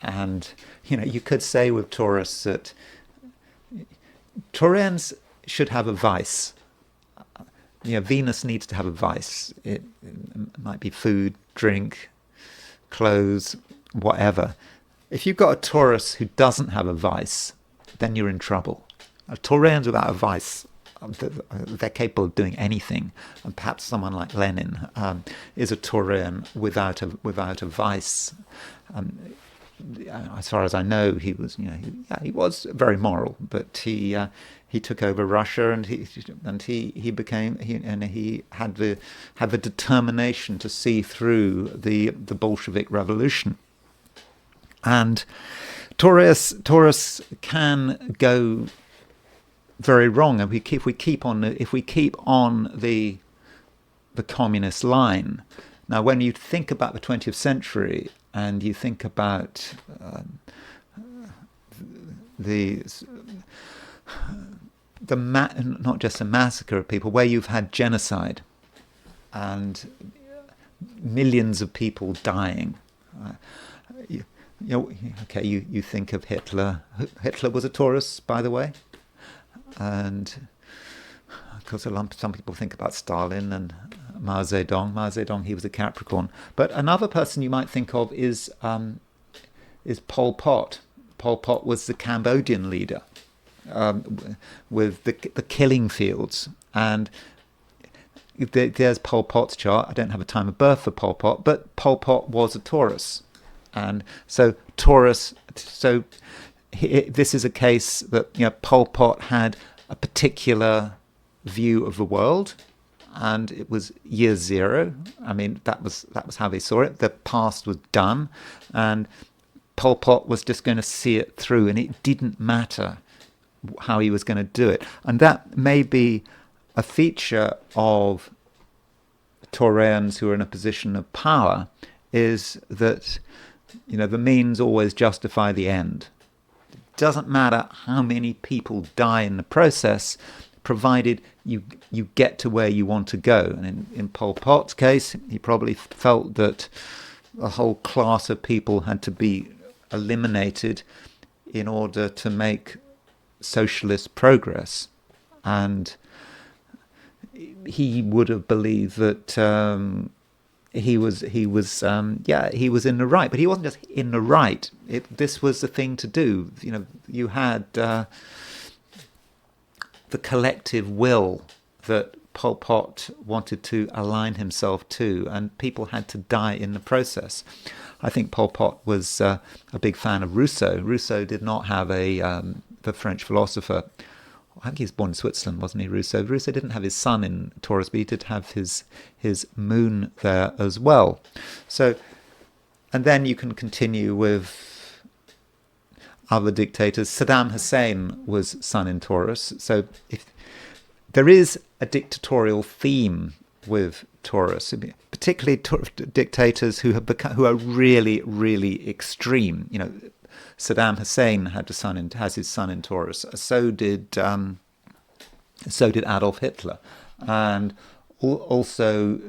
And, you could say with Taurus that Taurians should have a vice. Venus needs to have a vice. It might be food, drink, clothes, whatever. If you've got a Taurus who doesn't have a vice, then you're in trouble. Taurians without a vice, they're capable of doing anything. And perhaps someone like Lenin is a Taurian without a vice. As far as I know, he was was very moral, but he took over Russia, and he had the determination to see through the Bolshevik Revolution. And Taurus can go very wrong if we keep on the communist line. Now, when you think about the 20th century and you think about not just a massacre of people, where you've had genocide and millions of people dying. You think of Hitler. Hitler was a Taurus, by the way, and of course some people think about Stalin and Mao Zedong. Mao Zedong, he was a Capricorn. But another person you might think of is Pol Pot. Pol Pot was the Cambodian leader with the killing fields. And there's Pol Pot's chart. I don't have a time of birth for Pol Pot, but Pol Pot was a Taurus. And so Taurus, this is a case that Pol Pot had a particular view of the world, and it was year zero. I mean, that was how they saw it. The past was done, and Pol Pot was just going to see it through, and it didn't matter how he was going to do it. And that may be a feature of Taurians who are in a position of power, is that the means always justify the end. It doesn't matter how many people die in the process, provided you get to where you want to go. And in Pol Pot's case, he probably felt that a whole class of people had to be eliminated in order to make socialist progress. And he would have believed that he was in the right, but he wasn't just in the right. This was the thing to do. You had the collective will that Pol Pot wanted to align himself to, and people had to die in the process. I think Pol Pot was a big fan of Rousseau. Rousseau did not have the French philosopher. I think he was born in Switzerland, wasn't he, Rousseau? Rousseau didn't have his sun in Taurus, but he did have his moon there as well. So, and then you can continue with other dictators. Saddam Hussein was sun in Taurus. So if there is a dictatorial theme with Taurus, particularly dictators who are really, really extreme. Saddam Hussein has his sun in Taurus. So did Adolf Hitler, and also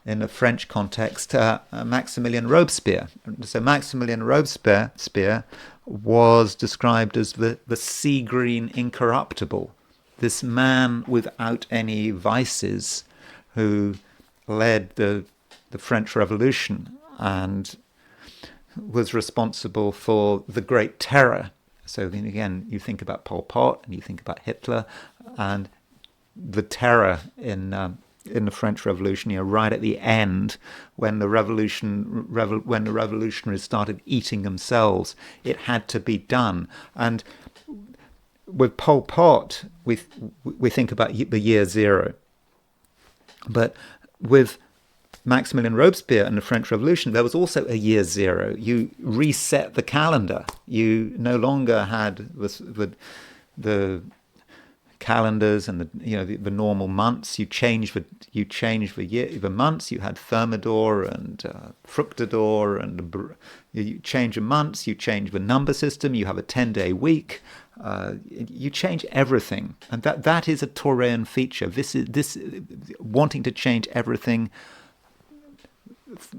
in a French context, Maximilien Robespierre. So Maximilien Robespierre was described as the sea green incorruptible, this man without any vices who led the French Revolution and was responsible for the Great Terror. So then again, you think about Pol Pot and you think about Hitler and the terror in the French Revolution. Right at the end, when the revolutionaries started eating themselves, it had to be done. And with Pol Pot, we think about the year zero, but with Maximilien Robespierre and the French Revolution, there was also a year zero. You reset the calendar. You no longer had the calendars and the normal months. You changed the months. You had Thermidor and Fructidor, and you change the months. You change the number system. You have a 10-day week. You change everything, and that is a Taurian feature. This wanting to change everything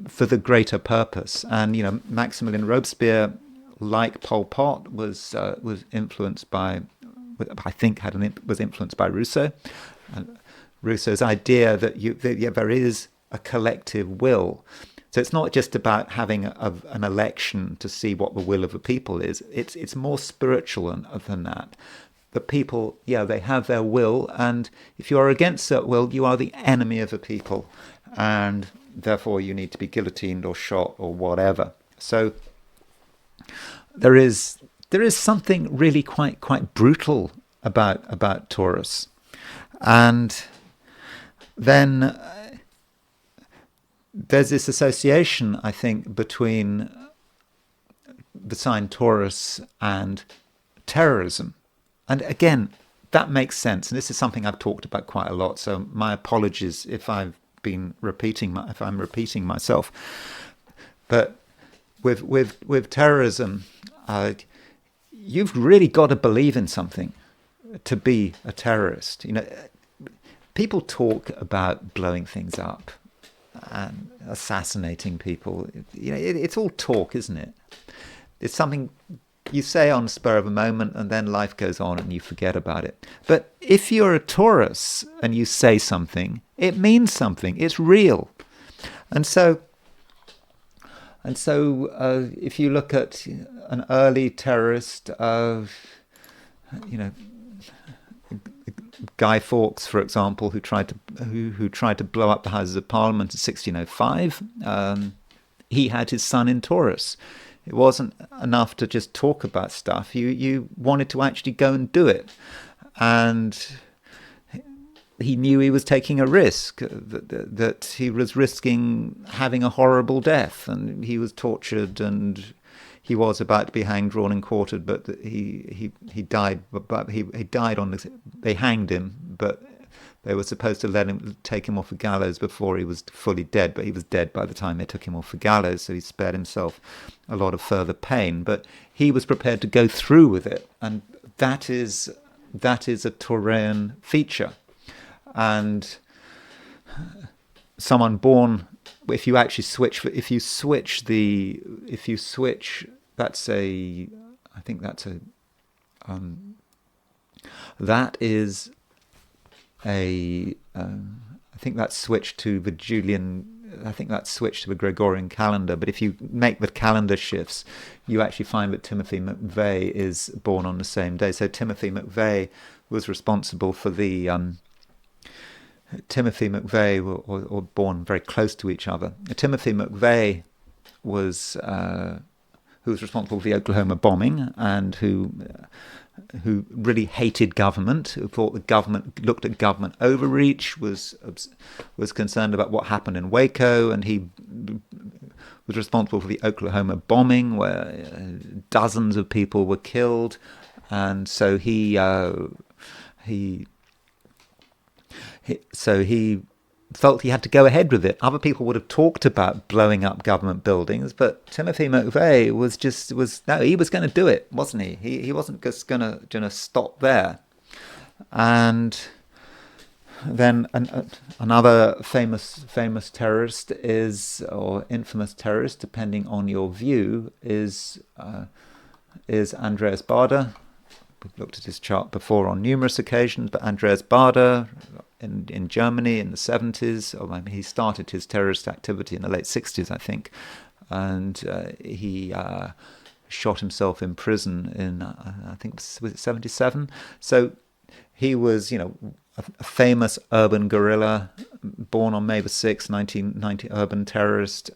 for the greater purpose. And Maximilian Robespierre, like Pol Pot, was influenced by, I think, was influenced by Rousseau. And Rousseau's idea that there is a collective will. So it's not just about having an election to see what the will of the people is. It's more spiritual than that. The people, they have their will, and if you are against that will, you are the enemy of the people, and therefore you need to be guillotined or shot or whatever. So there is something really quite brutal about Taurus. And then there's this association, I think, between the sign Taurus and terrorism. And again, that makes sense. And this is something I've talked about quite a lot. So my apologies if I'm repeating myself. But with terrorism, you've really got to believe in something to be a terrorist. People talk about blowing things up and assassinating people. It's all talk, isn't it? It's something you say on the spur of a moment, and then life goes on and you forget about it. But if you're a Taurus and you say something, it means something. It's real. And so if you look at an early terrorist, Guy Fawkes, for example, who tried to blow up the Houses of Parliament in 1605, he had his sun in Taurus. It wasn't enough to just talk about stuff. You wanted to actually go and do it. And he knew he was taking a risk, that he was risking having a horrible death. And he was tortured, and he was about to be hanged, drawn, and quartered, but he died. But he died they hanged him, but they were supposed to take him off the gallows before he was fully dead, but he was dead by the time they took him off the gallows, so he spared himself a lot of further pain. But he was prepared to go through with it, and that is a Taurian feature. And someone born, if you switch, that's a, I think that's a, that is a, I think that's switched to the Gregorian calendar. But if you make the calendar shifts, you actually find that Timothy McVeigh is born on the same day. So Timothy McVeigh was responsible for the, Timothy McVeigh were born very close to each other. Timothy McVeigh was, who was responsible for the Oklahoma bombing, and who really hated government, who thought the government looked at government overreach, was concerned about what happened in Waco, and he was responsible for the Oklahoma bombing, where dozens of people were killed, and so he felt he had to go ahead with it. Other people would have talked about blowing up government buildings, but Timothy McVeigh he was going to do it, wasn't he? He wasn't just going to stop there. And then another famous terrorist or infamous terrorist, depending on your view, is Andreas Baader. We've looked at his chart before on numerous occasions, but Andreas Baader in Germany in the 70s, he started his terrorist activity in the late 60s, I think, and he shot himself in prison in, I think, was it 77? So he was, a famous urban guerrilla, born on May the 6th, 1990, urban terrorist,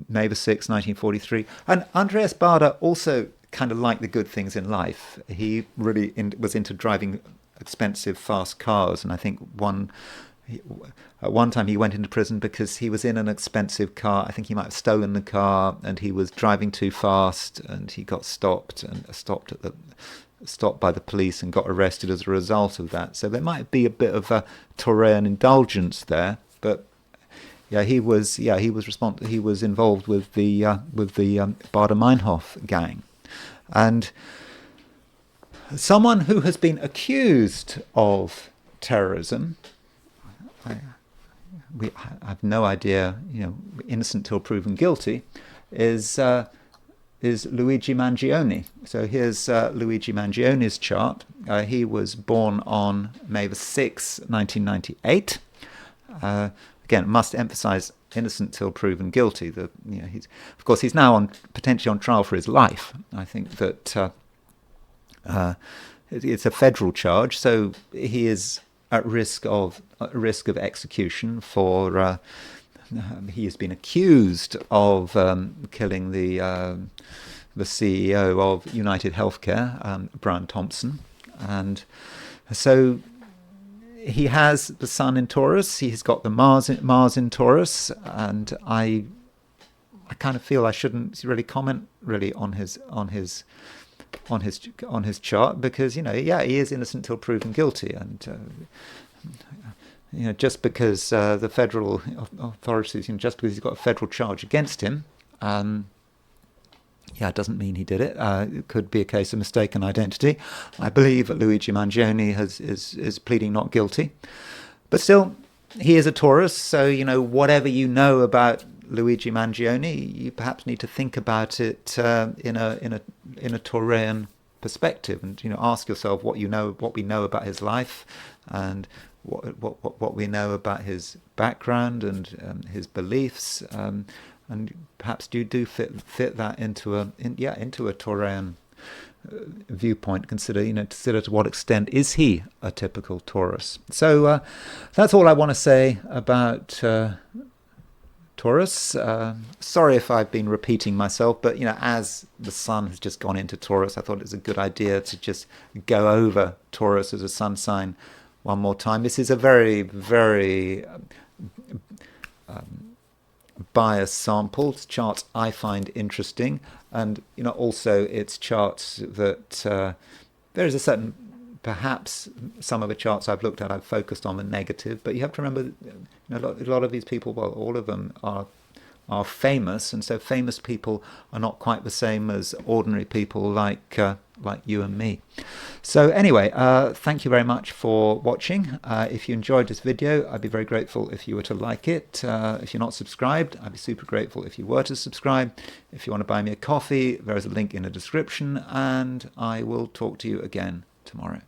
May the 6th, 1943. And Andreas Baader also kind of liked the good things in life. He really was into driving expensive, fast cars. And I think at one time he went into prison because he was in an expensive car. I think he might have stolen the car, and he was driving too fast, and he got stopped by the police and got arrested as a result of that. So there might be a bit of a Taurian indulgence there, but he was responsible. He was involved with the Baader-Meinhof gang, and someone who has been accused of terrorism. we have no idea, innocent till proven guilty, is Luigi Mangione. So here's Luigi Mangione's chart. He was born on May the 6th, 1998. Again, must emphasize innocent till proven guilty. Of course, he's now potentially on trial for his life. I think that it's a federal charge, so he is at risk of execution for. He has been accused of killing the CEO of United Healthcare, Brian Thompson, and so he has the Sun in Taurus. He's got the Mars in Taurus, and I kind of feel I shouldn't really comment really on his chart, because he is innocent till proven guilty, and just because the federal authorities, just because he's got a federal charge against him, it doesn't mean he did it. It could be a case of mistaken identity. I believe that Luigi Mangione is pleading not guilty, but still, he is a Taurus. So whatever you know about Luigi Mangione, you perhaps need to think about it in a Taurean perspective, and ask yourself what we know about his life, and what we know about his background and his beliefs, and perhaps you do fit that into a Taurean viewpoint. Consider to what extent is he a typical Taurus. So that's all I want to say about Taurus. Sorry if I've been repeating myself, but as the Sun has just gone into Taurus, I thought it was a good idea to just go over Taurus as a sun sign one more time. This is a very, very biased sample. It's charts I find interesting, and also it's charts that there is a certain, perhaps some of the charts I've looked at, I've focused on the negative, but you have to remember a lot of these people, well, all of them are famous, and so famous people are not quite the same as ordinary people like you and me. So anyway, thank you very much for watching. If you enjoyed this video, I'd be very grateful if you were to like it. If you're not subscribed, I'd be super grateful if you were to subscribe. If you want to buy me a coffee, there is a link in the description, and I will talk to you again tomorrow.